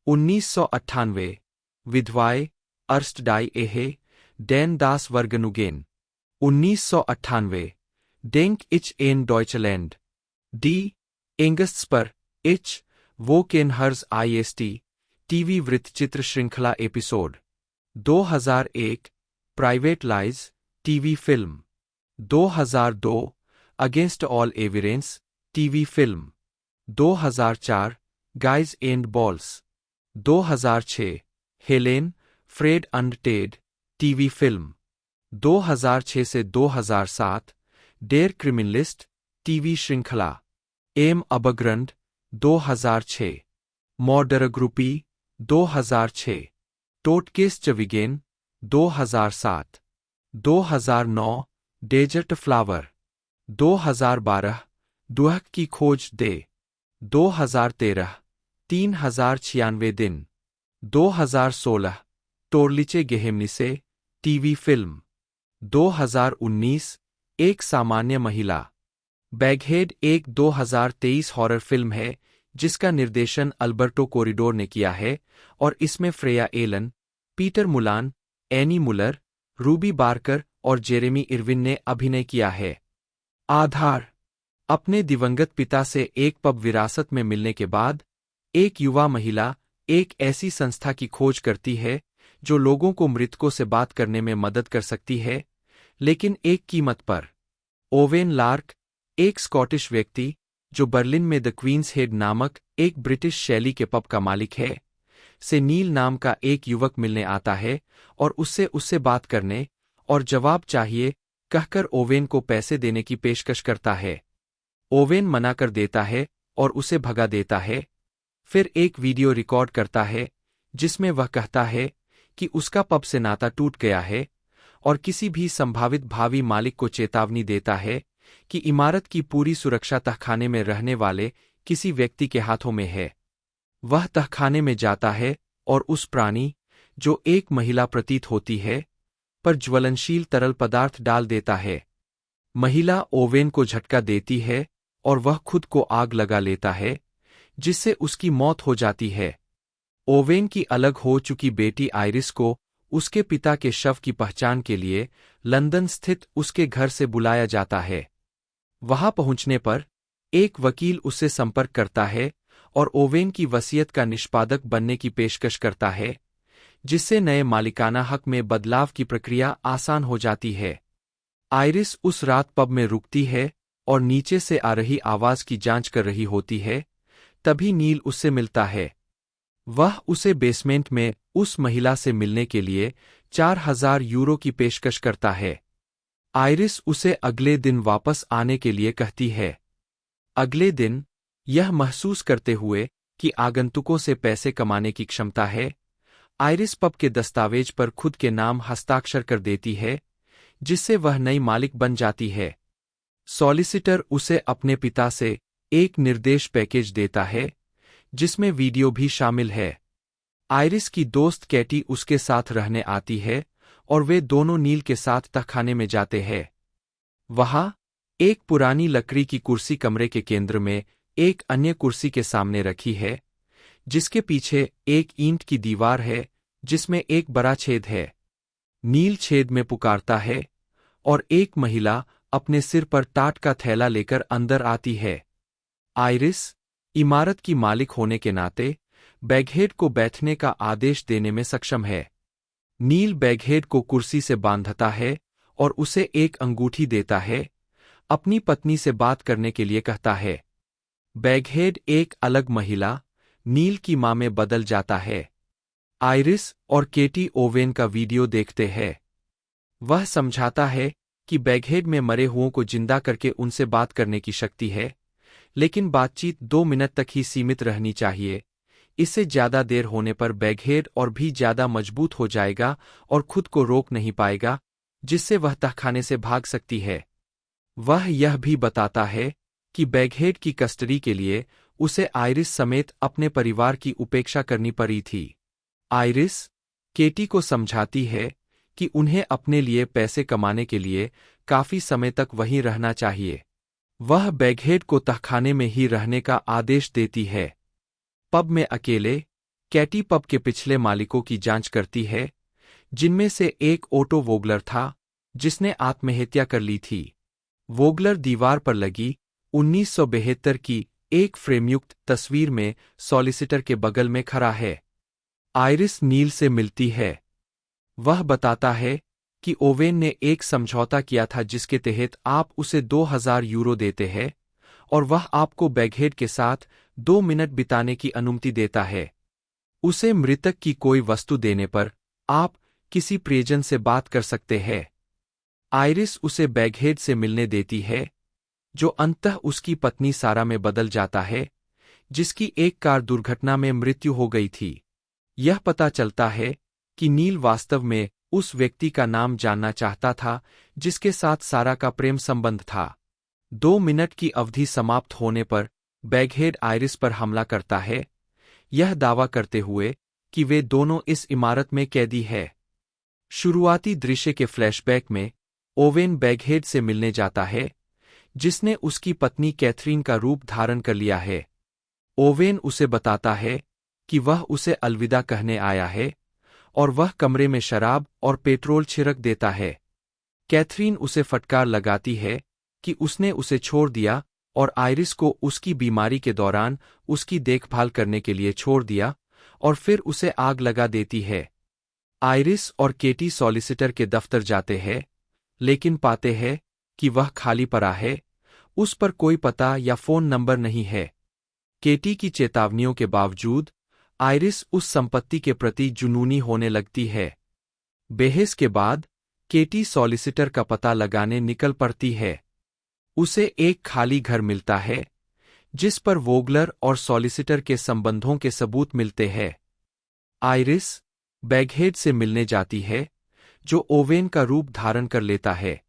1998 विधवाएं अर्स्ट डाई एहे डैन दास वर्गनुगेन। 1998 डेंक इच एन डॉयचलैंड डी एंगस्पर इच वो केन हर्ज IST टीवी वृत्तचित्र श्रृंखला episode. 2001 private lies TV film. 2002 against all evidence TV film. 2004 guys and balls. 2006 Helen Fred and Ted TV film. 2006 से 2007 डेर क्रिमिनलिस्ट टीवी श्रृंखला। एम अबग्रंड 2006। मॉर्डर ग्रुपी 2006। टोटकेस चविगेन 2007। 2009 डेजर्ट फ्लावर। 2012 दुहक की खोज दे। 2013 3096 दिन। 2016 टोरलिचे गेहेमनिसे टीवी फिल्म। 2019 एक सामान्य महिला। बैगहेड एक 2023 हॉरर फिल्म है जिसका निर्देशन अल्बर्टो कोरिडोर ने किया है और इसमें Freya Allen, Peter Mullan, Annie Muller, Ruby Barker और जेरेमी इरविन ने अभिनय किया है। आधार अपने दिवंगत पिता से एक पब विरासत में मिलने के बाद एक युवा महिला एक ऐसी संस्था की खोज करती है जो लोगों को मृतकों से बात करने में मदद कर सकती है, लेकिन एक कीमत पर। ओवेन लार्क, एक स्कॉटिश व्यक्ति जो बर्लिन में द क्वींस हेड नामक एक ब्रिटिश शैली के पब का मालिक है, से नील नाम का एक युवक मिलने आता है और उससे बात करने और जवाब चाहिए कहकर ओवेन को पैसे देने की पेशकश करता है। ओवेन मना कर देता है और उसे भगा देता है। फिर एक वीडियो रिकॉर्ड करता है जिसमें वह कहता है कि उसका पब से नाता टूट गया है और किसी भी संभावित भावी मालिक को चेतावनी देता है कि इमारत की पूरी सुरक्षा तहखाने में रहने वाले किसी व्यक्ति के हाथों में है। वह तहखाने में जाता है और उस प्राणी, जो एक महिला प्रतीत होती है, पर ज्वलनशील तरल पदार्थ डाल देता है। महिला ओवेन को झटका देती है और वह खुद को आग लगा लेता है, जिससे उसकी मौत हो जाती है। ओवेन की अलग हो चुकी बेटी आइरिस को उसके पिता के शव की पहचान के लिए लंदन स्थित उसके घर से बुलाया जाता है। वहां पहुंचने पर एक वकील उससे संपर्क करता है और ओवेन की वसीयत का निष्पादक बनने की पेशकश करता है, जिससे नए मालिकाना हक में बदलाव की प्रक्रिया आसान हो जाती है। आइरिस उस रात पब में रुकती है और नीचे से आ रही आवाज की जांच कर रही होती है। तभी नील उससे मिलता है। वह उसे बेसमेंट में उस महिला से मिलने के लिए 4000 यूरो की पेशकश करता है। आइरिस उसे अगले दिन वापस आने के लिए कहती है। अगले दिन, यह महसूस करते हुए कि आगंतुकों से पैसे कमाने की क्षमता है, आइरिस पब के दस्तावेज पर खुद के नाम हस्ताक्षर कर देती है, जिससे वह नई मालिक बन जाती है। सॉलिसिटर उसे अपने पिता से एक निर्देश पैकेज देता है, जिसमें वीडियो भी शामिल है। आइरिस की दोस्त कैटी उसके साथ रहने आती है और वे दोनों नील के साथ तहखाने में जाते हैं। वहां, एक पुरानी लकड़ी की कुर्सी कमरे के केंद्र में एक अन्य कुर्सी के सामने रखी है, जिसके पीछे एक ईंट की दीवार है जिसमें एक बड़ा छेद है। नील छेद में पुकारता है और एक महिला अपने सिर पर टाट का थैला लेकर अंदर आती है। आइरिस, इमारत की मालिक होने के नाते, बैगहेड को बैठने का आदेश देने में सक्षम है। नील बैगहेड को कुर्सी से बांधता है और उसे एक अंगूठी देता है, अपनी पत्नी से बात करने के लिए कहता है। बैगहेड एक अलग महिला, नील की मां में बदल जाता है। आइरिस और केटी ओवेन का वीडियो देखते हैं। वह समझाता है कि बैगहेड में मरे हुओं को जिंदा करके उनसे बात करने की शक्ति है, लेकिन बातचीत 2 मिनट तक ही सीमित रहनी चाहिए। इससे ज्यादा देर होने पर बैगहेड और भी ज्यादा मजबूत हो जाएगा और खुद को रोक नहीं पाएगा, जिससे वह तहखाने से भाग सकती है। वह यह भी बताता है कि बैगहेड की कस्टडी के लिए उसे आइरिस समेत अपने परिवार की उपेक्षा करनी पड़ी थी। आइरिस, केटी को समझाती है कि उन्हें अपने लिए पैसे कमाने के लिए काफी समय तक वहीं रहना चाहिए। वह बैगहेड को तहखाने में ही रहने का आदेश देती है। पब में अकेले, कैटी पब के पिछले मालिकों की जांच करती है, जिनमें से एक ओटो वोगलर था, जिसने आत्महत्या कर ली थी। वोगलर दीवार पर लगी 1972 की एक फ्रेमयुक्त तस्वीर में सॉलिसिटर के बगल में खड़ा है। आइरिस नील से मिलती है। वह बताता है कि ओवेन ने एक समझौता किया था जिसके तहत आप उसे 2000 यूरो देते हैं और वह आपको बैगहेड के साथ 2 मिनट बिताने की अनुमति देता है। उसे मृतक की कोई वस्तु देने पर आप किसी प्रियजन से बात कर सकते हैं। आइरिस उसे बैगहेड से मिलने देती है, जो अंततः उसकी पत्नी सारा में बदल जाता है, जिसकी एक कार दुर्घटना में मृत्यु हो गई थी। यह पता चलता है कि नील वास्तव में उस व्यक्ति का नाम जानना चाहता था जिसके साथ सारा का प्रेम संबंध था। 2 मिनट की अवधि समाप्त होने पर बैगहेड आइरिस पर हमला करता है, यह दावा करते हुए कि वे दोनों इस इमारत में कैदी है। शुरुआती दृश्य के फ्लैशबैक में ओवेन बैगहेड से मिलने जाता है, जिसने उसकी पत्नी कैथरीन का रूप धारण कर लिया है। ओवेन उसे बताता है कि वह उसे अलविदा कहने आया है और वह कमरे में शराब और पेट्रोल छिड़क देता है। कैथरीन उसे फटकार लगाती है कि उसने उसे छोड़ दिया और आइरिस को उसकी बीमारी के दौरान उसकी देखभाल करने के लिए छोड़ दिया और फिर उसे आग लगा देती है। आइरिस और केटी सॉलिसिटर के दफ्तर जाते हैं, लेकिन पाते हैं कि वह खाली पड़ा है, उस पर कोई पता या फोन नंबर नहीं है। केटी की चेतावनियों के बावजूद आइरिस उस संपत्ति के प्रति जुनूनी होने लगती है। बहस के बाद केटी सॉलिसिटर का पता लगाने निकल पड़ती है। उसे एक खाली घर मिलता है, जिस पर वोगलर और सॉलिसिटर के संबंधों के सबूत मिलते हैं। आइरिस बैगहेड से मिलने जाती है, जो ओवेन का रूप धारण कर लेता है।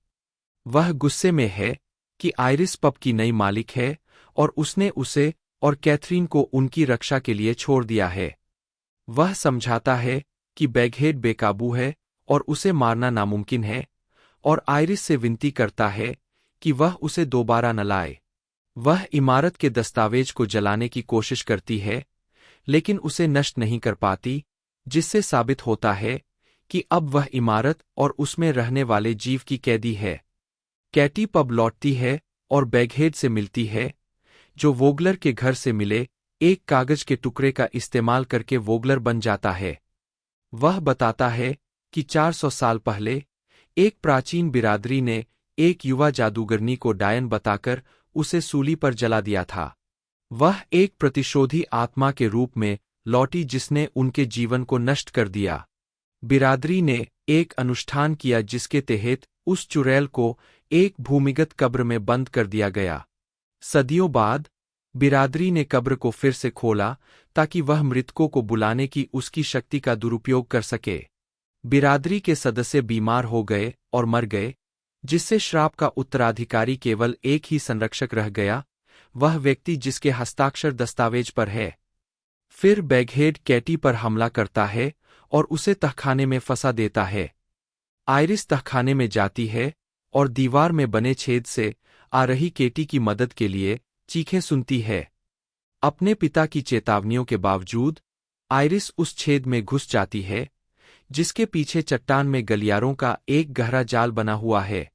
वह गुस्से में है कि आइरिस पब की नई मालिक है और उसने उसे और कैथरीन को उनकी रक्षा के लिए छोड़ दिया है। वह समझाता है कि बैगहेड बेकाबू है और उसे मारना नामुमकिन है, और आइरिस से विनती करता है कि वह उसे दोबारा न लाए। वह इमारत के दस्तावेज को जलाने की कोशिश करती है, लेकिन उसे नष्ट नहीं कर पाती, जिससे साबित होता है कि अब वह इमारत और उसमें रहने वाले जीव की कैदी है। कैटी पब लौटती है और बैगहेड से मिलती है, जो वोगलर के घर से मिले एक कागज के टुकड़े का इस्तेमाल करके वोगलर बन जाता है। वह बताता है कि 400 साल पहले एक प्राचीन बिरादरी ने एक युवा जादूगरनी को डायन बताकर उसे सूली पर जला दिया था। वह एक प्रतिशोधी आत्मा के रूप में लौटी जिसने उनके जीवन को नष्ट कर दिया। बिरादरी ने एक अनुष्ठान किया जिसके तहत उस चुड़ैल को एक भूमिगत कब्र में बंद कर दिया गया। सदियों बाद बिरादरी ने कब्र को फिर से खोला ताकि वह मृतकों को बुलाने की उसकी शक्ति का दुरुपयोग कर सके। बिरादरी के सदस्य बीमार हो गए और मर गए, जिससे श्राप का उत्तराधिकारी केवल एक ही संरक्षक रह गया, वह व्यक्ति जिसके हस्ताक्षर दस्तावेज पर है। फिर बैगहेड कैटी पर हमला करता है और उसे तहखाने में फंसा देता है। आइरिस तहखाने में जाती है और दीवार में बने छेद से आ रही केटी की मदद के लिए चीखें सुनती है। अपने पिता की चेतावनियों के बावजूद आइरिस उस छेद में घुस जाती है, जिसके पीछे चट्टान में गलियारों का एक गहरा जाल बना हुआ है।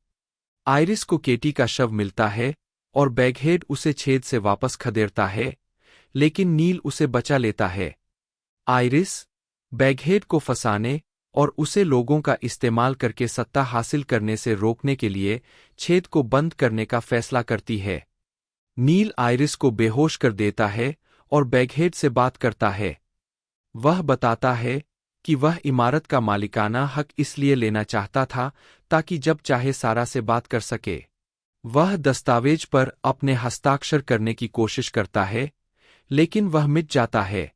आइरिस को केटी का शव मिलता है और बैगहेड उसे छेद से वापस खदेड़ता है, लेकिन नील उसे बचा लेता है। आइरिस बैगहेड को फंसाने और उसे लोगों का इस्तेमाल करके सत्ता हासिल करने से रोकने के लिए छेद को बंद करने का फैसला करती है। नील आइरिस को बेहोश कर देता है और बैगहेड से बात करता है। वह बताता है कि वह इमारत का मालिकाना हक इसलिए लेना चाहता था ताकि जब चाहे सारा से बात कर सके। वह दस्तावेज पर अपने हस्ताक्षर करने की कोशिश करता है, लेकिन वह मिट जाता है।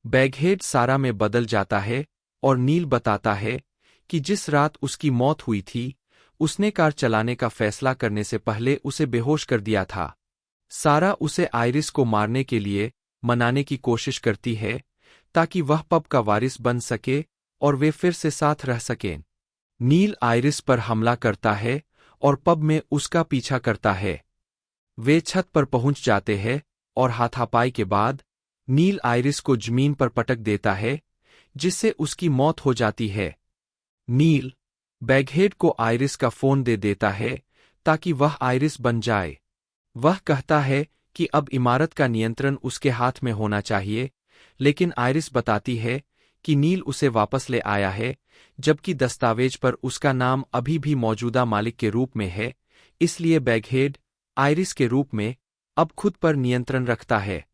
बैगहेड सारा में बदल जाता है और नील बताता है कि जिस रात उसकी मौत हुई थी, उसने कार चलाने का फैसला करने से पहले उसे बेहोश कर दिया था। सारा उसे आइरिस को मारने के लिए मनाने की कोशिश करती है ताकि वह पब का वारिस बन सके और वे फिर से साथ रह सकें। नील आइरिस पर हमला करता है और पब में उसका पीछा करता है। वे छत पर पहुंच जाते हैं और हाथापाई के बाद नील आइरिस को जमीन पर पटक देता है, जिससे उसकी मौत हो जाती है। नील बैगहेड को आइरिस का फोन दे देता है ताकि वह आइरिस बन जाए। वह कहता है कि अब इमारत का नियंत्रण उसके हाथ में होना चाहिए, लेकिन आइरिस बताती है कि नील उसे वापस ले आया है, जबकि दस्तावेज पर उसका नाम अभी भी मौजूदा मालिक के रूप में है, इसलिए बैगहेड आइरिस के रूप में अब खुद पर नियंत्रण रखता है।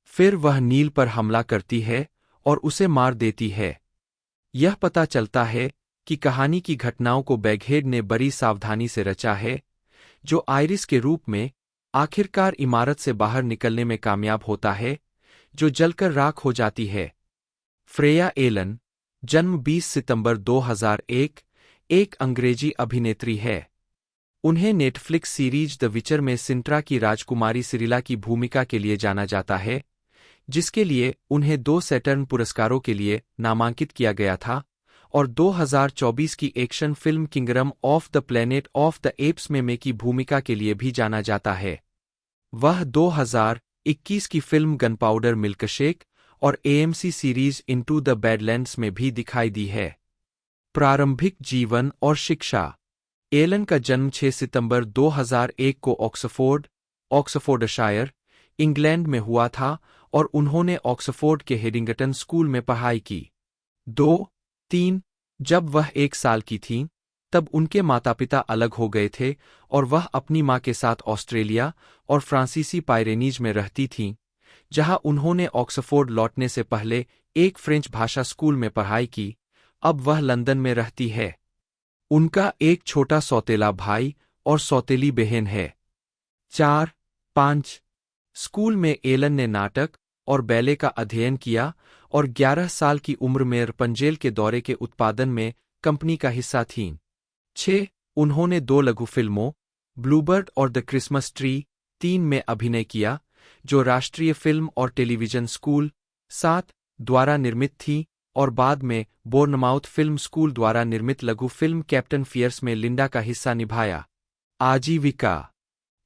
फिर वह नील पर हमला करती है और उसे मार देती है। यह पता चलता है कि कहानी की घटनाओं को बैगहेड ने बड़ी सावधानी से रचा है, जो आइरिस के रूप में आखिरकार इमारत से बाहर निकलने में कामयाब होता है, जो जलकर राख हो जाती है। फ्रेया एलन, जन्म 20 सितंबर 2001, एक अंग्रेजी अभिनेत्री है। उन्हें नेटफ्लिक्स सीरीज द विचर में सिंट्रा की राजकुमारी सिरिला की भूमिका के लिए जाना जाता है, जिसके लिए उन्हें 2 सैटर्न पुरस्कारों के लिए नामांकित किया गया था, और 2024 की action film kingdom of the planet of the apps में की भूमिका के लिए भी जाना जाता है। वह 2021 की फिल्म गनपाउडर मिल्कशेक और AMC series into the badlands में भी दिखाई दी है। प्रारंभिक जीवन और शिक्षा। एलन का जन्म 6 सितंबर 2001 को ऑक्सफोर्डशायर, इंग्लैंड में हुआ था और उन्होंने ऑक्सफोर्ड के हेडिंगटन स्कूल में पढ़ाई की। 2-3 जब वह 1 साल की थीं, तब उनके माता-पिता अलग हो गए थे और वह अपनी मां के साथ ऑस्ट्रेलिया और फ्रांसीसी पायरेनीज में रहती थीं, जहां उन्होंने ऑक्सफोर्ड लौटने से पहले एक फ्रेंच भाषा स्कूल में पढ़ाई की। अब वह लंदन में रहती है। उनका एक छोटा सौतेला भाई और सौतेली बहन है। 4-5 स्कूल में एलन ने नाटक और बैले का अध्ययन किया और 11 साल की उम्र में रपंजेल के दौरे के उत्पादन में कंपनी का हिस्सा थीं। 6 उन्होंने 2 लघु फिल्मों ब्लूबर्ड और द क्रिसमस ट्री 3 में अभिनय किया, जो राष्ट्रीय फिल्म और टेलीविजन स्कूल 7 द्वारा निर्मित थी, और बाद में बोर्नमाउथ फिल्म स्कूल द्वारा निर्मित लघु फिल्म कैप्टन फियर्स में लिंडा का हिस्सा निभाया। आजीविका।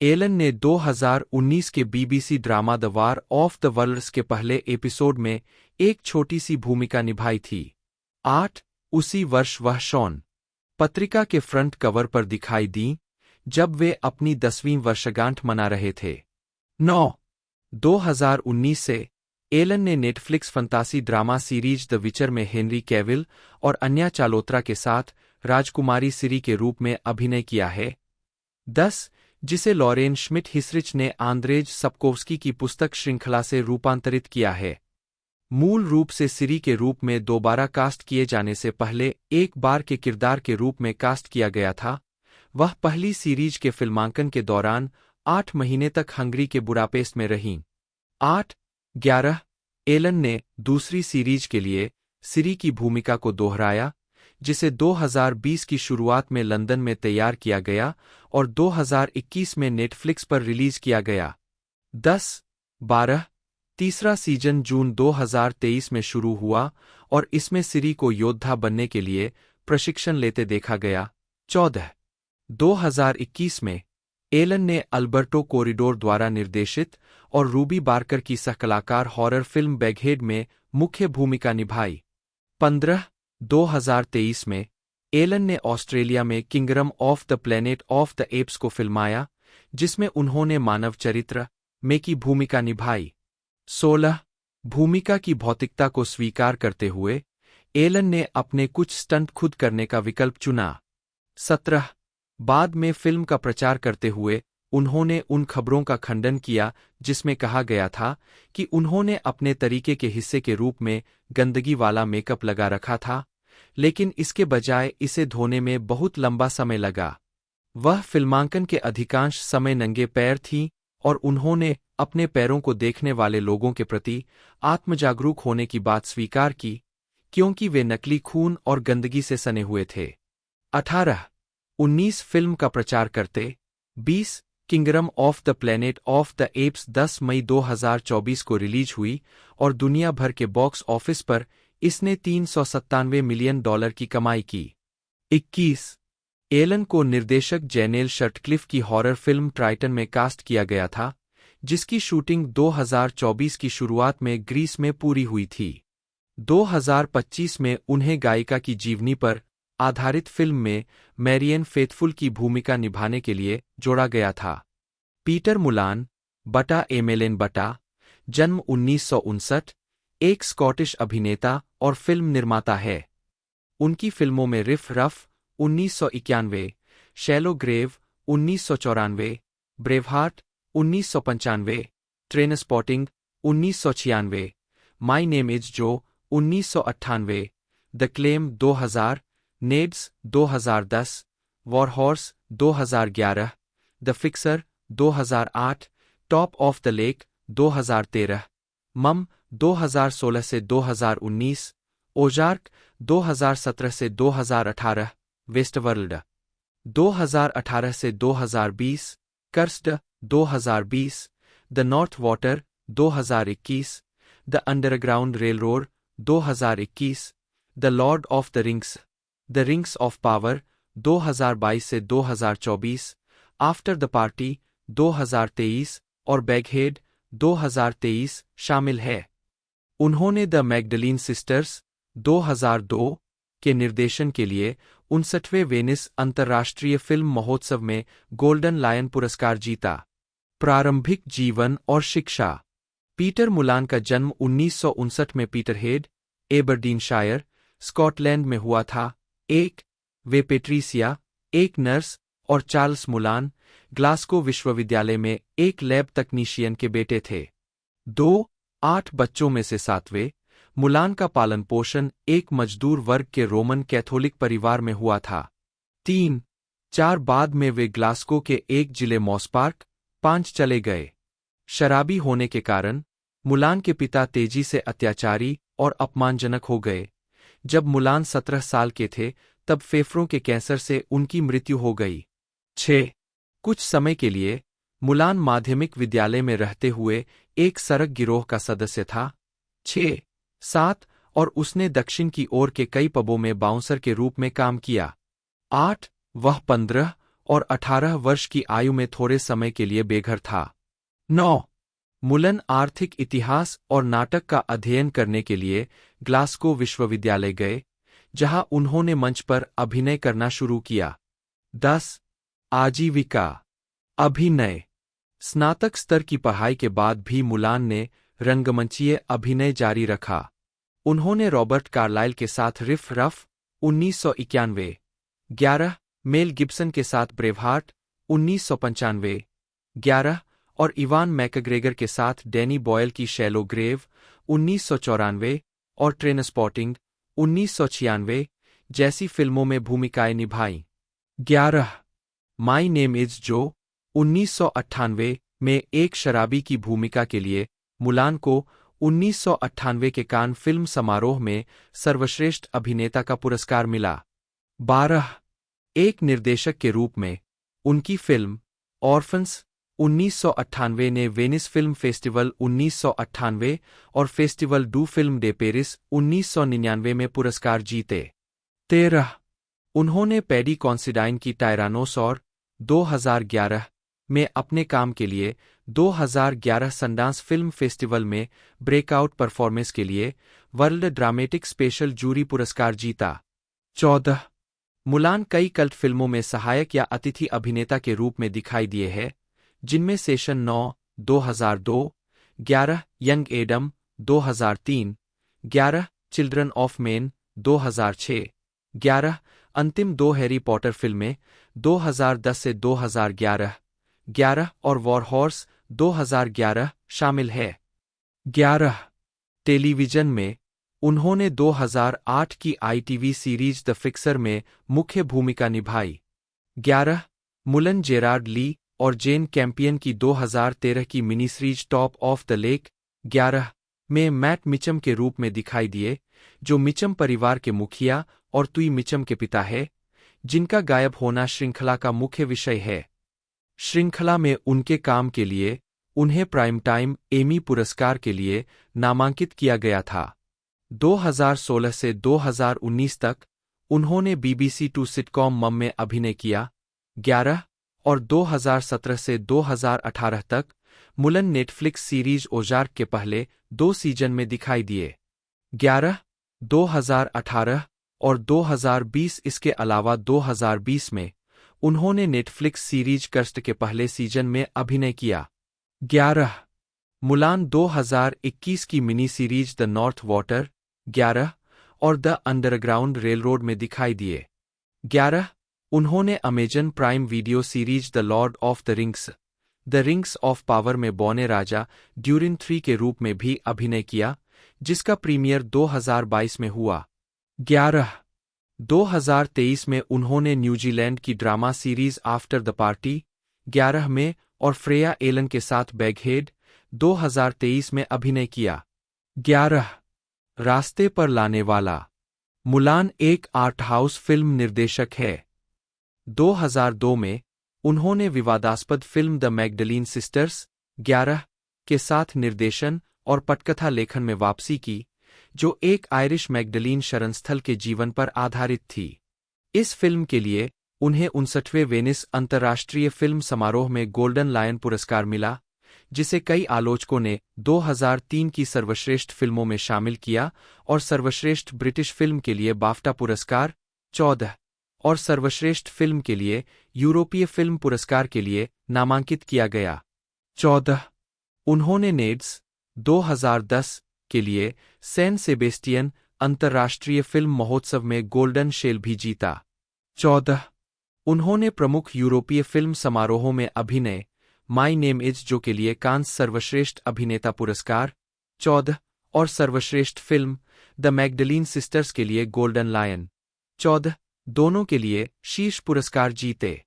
एलन ने 2019 के BBC drama the war of the worlds के पहले एपिसोड में एक छोटी सी भूमिका निभाई थी। 8 उसी वर्ष वह शॉन पत्रिका के फ्रंट कवर पर दिखाई दी, जब वे अपनी 10वीं वर्षगांठ मना रहे थे। 9 2019 से एलन ने Netflix sports drama series the विचर में हेनरी कैविल और अन्या चालोत्रा के साथ राजकुमारी सिरी के रूप में अभिनय किया है। 10 जिसे लॉरेन श्मिट हिसरिच ने आंद्रेज सप्कोव्स्की की पुस्तक श्रृंखला से रूपांतरित किया है। मूल रूप से सिरी के रूप में दोबारा कास्ट किए जाने से पहले एक बार के किरदार के रूप में कास्ट किया गया था। वह पहली सीरीज के फिल्मांकन के दौरान 8 महीने तक हंगरी के बुडापेस्ट में रहीं। 8-11 एलन ने दूसरी सीरीज के लिए सिरी की भूमिका को दोहराया, जिसे 2020 की शुरुआत में लंदन में तैयार किया गया और 2021 में नेटफ्लिक्स पर रिलीज किया गया। 10-12 तीसरा सीजन जून 2023 में शुरू हुआ और इसमें सिरी को योद्धा बनने के लिए प्रशिक्षण लेते देखा गया। 14-2021 में एलन ने अल्बर्टो कोरिडोर द्वारा निर्देशित और रूबी बार्कर की सहकलाकार हॉरर फिल्म बैगहेड में मुख्य भूमिका निभाई। 15-2023 में एलन ने ऑस्ट्रेलिया में kingdom of the planet of the apps को फिल्माया, जिसमें उन्होंने मानव चरित्र में की भूमिका निभाई। 16 भूमिका की भौतिकता को स्वीकार करते हुए एलन ने अपने कुछ स्टंट खुद करने का विकल्प चुना। 17 बाद में फिल्म का प्रचार करते हुए उन्होंने उन खबरों का खंडन किया जिसमें कहा गया था कि उन्होंने अपने तरीके के हिस्से के रूप में गंदगी वाला मेकअप लगा रखा था, लेकिन इसके बजाय इसे धोने में बहुत लंबा समय लगा। वह फिल्मांकन के अधिकांश समय नंगे पैर थीं और उन्होंने अपने पैरों को देखने वाले लोगों के प्रति आत्मजागरूक होने की बात स्वीकार की, क्योंकि वे नकली खून और गंदगी से सने हुए थे। 18-19 फिल्म का प्रचार करते 20 kingdom of the planet of the apps 10 मई 2024 को रिलीज हुई और दुनिया भर के बॉक्स ऑफिस पर इसने $397 मिलियन की कमाई की। 21 एलन को निर्देशक जैनेल शर्टक्लिफ की हॉरर फिल्म ट्राइटन में कास्ट किया गया था, जिसकी शूटिंग 2024 की शुरुआत में ग्रीस में पूरी हुई थी। 2025 में उन्हें गायिका की जीवनी पर आधारित फिल्म में मैरियन फेथफुल की भूमिका निभाने के लिए जोड़ा गया था। पीटर मुलान बटा एमेलेन बटा, जन्म 1959, एक स्कॉटिश अभिनेता और फिल्म निर्माता है। उनकी फिल्मों में riff raff 1991, shallow grave 1994, braveheart 1995, trainspotting 1996, my name is Joe 1998, the claim 2000, Neds 2010, war horse 2011, the fixer 2008, top of the lake 2013, mum 2016 से 2019, ओजार्क 2017 से 2018, वेस्टवर्ल्ड 2018 से 2020, cursed 2020, the north water 2021, the underground railroad 2021, the Lord of the rings, the rings of power 2022 से 2024, after the party 2023 और बैगहेड 2023 शामिल है। उन्होंने the Magdalene sisters 2002 के निर्देशन के लिए 59वें वेनिस अंतर्राष्ट्रीय फिल्म महोत्सव में गोल्डन लायन पुरस्कार जीता। प्रारंभिक जीवन और शिक्षा। पीटर मुलान का जन्म 1959 में पीटरहेड, एबरडीनशायर, स्कॉटलैंड में हुआ था। वे पेट्रिसिया, एक नर्स, और चार्ल्स मुलान, ग्लासगो विश्वविद्यालय में एक लैब तकनीशियन के बेटे थे। 8 बच्चों में से 7वें, मुलान का पालन पोषण एक मजदूर वर्ग के रोमन कैथोलिक परिवार में हुआ था। 3-4 बाद में वे ग्लासगो के एक जिले मॉसपार्क 5 चले गए। शराबी होने के कारण मुलान के पिता तेजी से अत्याचारी और अपमानजनक हो गए। जब मुलान 17 साल के थे तब फेफड़ों के कैंसर से उनकी मृत्यु हो गई। 6 कुछ समय के लिए मुलान माध्यमिक विद्यालय में रहते हुए एक सड़क गिरोह का सदस्य था। 6-7 और उसने दक्षिण की ओर के कई पबों में बाउंसर के रूप में काम किया। 8 वह 15 और 18 वर्ष की आयु में थोड़े समय के लिए बेघर था। 9 मुलन आर्थिक इतिहास और नाटक का अध्ययन करने के लिए ग्लासगो विश्वविद्यालय गए, जहां उन्होंने मंच पर अभिनय करना शुरू किया। 10 आजीविका। अभिनय। स्नातक स्तर की पढ़ाई के बाद भी मुलान ने रंगमंचीय अभिनय जारी रखा। उन्होंने रॉबर्ट कार्लाइल के साथ रिफ रफ 1991, 11 मेल गिब्सन के साथ ब्रेवहार्ट 1995, 11 और इवान मैकग्रेगर के साथ डैनी बॉयल की शैलो ग्रेव 1994 और ट्रेनस्पॉटिंग 1996 जैसी फिल्मों में भूमिकाएं निभाईं। 11 माई नेम इज जो 1998 में एक शराबी की भूमिका के लिए मुलान को 1998 के कान फिल्म समारोह में सर्वश्रेष्ठ अभिनेता का पुरस्कार मिला। 12 एक निर्देशक के रूप में उनकी फिल्म ऑर्फन्स 1998 ने वेनिस फिल्म फेस्टिवल 1998 और festival do film day Paris 1999 में पुरस्कार जीते। 13 उन्होंने पैडी कॉन्सिडाइन की टायरानोसॉर 2011 में अपने काम के लिए 2011 सनडांस फिल्म फेस्टिवल में ब्रेकआउट परफॉर्मेंस के लिए वर्ल्ड ड्रामेटिक स्पेशल जूरी पुरस्कार जीता। 14 मुलान कई कल्ट फिल्मों में सहायक या अतिथि अभिनेता के रूप में दिखाई दिए हैं, जिनमें session 9 2002, 11 young Adam 2003, 11 children of main 2006, 11 अंतिम 2 हैरी पॉटर फिल्में 2010 से 2011, 11 और वॉर हॉर्स 2011 शामिल है। 11 टेलीविजन में उन्होंने 2008 की आईटीवी सीरीज द फिक्सर में मुख्य भूमिका निभाई। 11 मुलन जेरार्ड ली और जेन कैंपियन की 2013 की mini series top of the lake 11 में मैट मिचम के रूप में दिखाई दिए, जो मिचम परिवार के मुखिया और तुई मिचम के पिता है, जिनका गायब होना श्रृंखला का मुख्य विषय है। श्रृंखला में उनके काम के लिए उन्हें प्राइम टाइम एमी पुरस्कार के लिए नामांकित किया गया था। 2016 से 2019 तक उन्होंने BBC 2 सिटकॉम मम में अभिनय किया। 11 और 2017 से 2018 तक मुलन नेटफ्लिक्स सीरीज ओजार्क के पहले 2 सीजन में दिखाई दिए। 11 2018 और 2020 इसके अलावा 2020 में उन्होंने नेटफ्लिक्स सीरीज कर्स्ट के पहले सीजन में अभिनय किया। 11 मुलान 2021 की mini series the north water 11 और द अंडरग्राउंड रेलरोड में दिखाई दिए। 11 उन्होंने Amazon prime video series the Lord of the rings of power में बौने राजा ड्यूरिन 3 के रूप में भी अभिनय किया, जिसका प्रीमियर 2022 में हुआ। 11 2023 में उन्होंने न्यूजीलैंड की drama series after the party 11 में और फ्रेया एलन के साथ बैगहेड 2023 में अभिनय किया। 11 रास्ते पर लाने वाला मुलान एक आर्ट हाउस फिल्म निर्देशक है। 2002 में उन्होंने विवादास्पद फिल्म द मैगडलीन सिस्टर्स 11 के साथ निर्देशन और पटकथा लेखन में वापसी की, जो एक आयरिश मैगडलीन शरणस्थल के जीवन पर आधारित थी। इस फिल्म के लिए उन्हें 59वें वेनिस अंतर्राष्ट्रीय फिल्म समारोह में गोल्डन लायन पुरस्कार मिला, जिसे कई आलोचकों ने 2003 की सर्वश्रेष्ठ फिल्मों में शामिल किया और सर्वश्रेष्ठ ब्रिटिश फिल्म के लिए बाफ्टा पुरस्कार 14 और सर्वश्रेष्ठ फिल्म के लिए यूरोपीय फिल्म पुरस्कार के लिए नामांकित किया गया। 14 उन्होंने नेड्स 2010 के लिए सैन सेबेस्टियन अंतर्राष्ट्रीय फिल्म महोत्सव में गोल्डन शेल भी जीता। 14 उन्होंने प्रमुख यूरोपीय फिल्म समारोहों में अभिनय माई नेम इज जो के लिए कांस सर्वश्रेष्ठ अभिनेता पुरस्कार 14 और सर्वश्रेष्ठ फिल्म द मैगडलीन सिस्टर्स के लिए गोल्डन लायन 14 दोनों के लिए शीर्ष पुरस्कार जीते।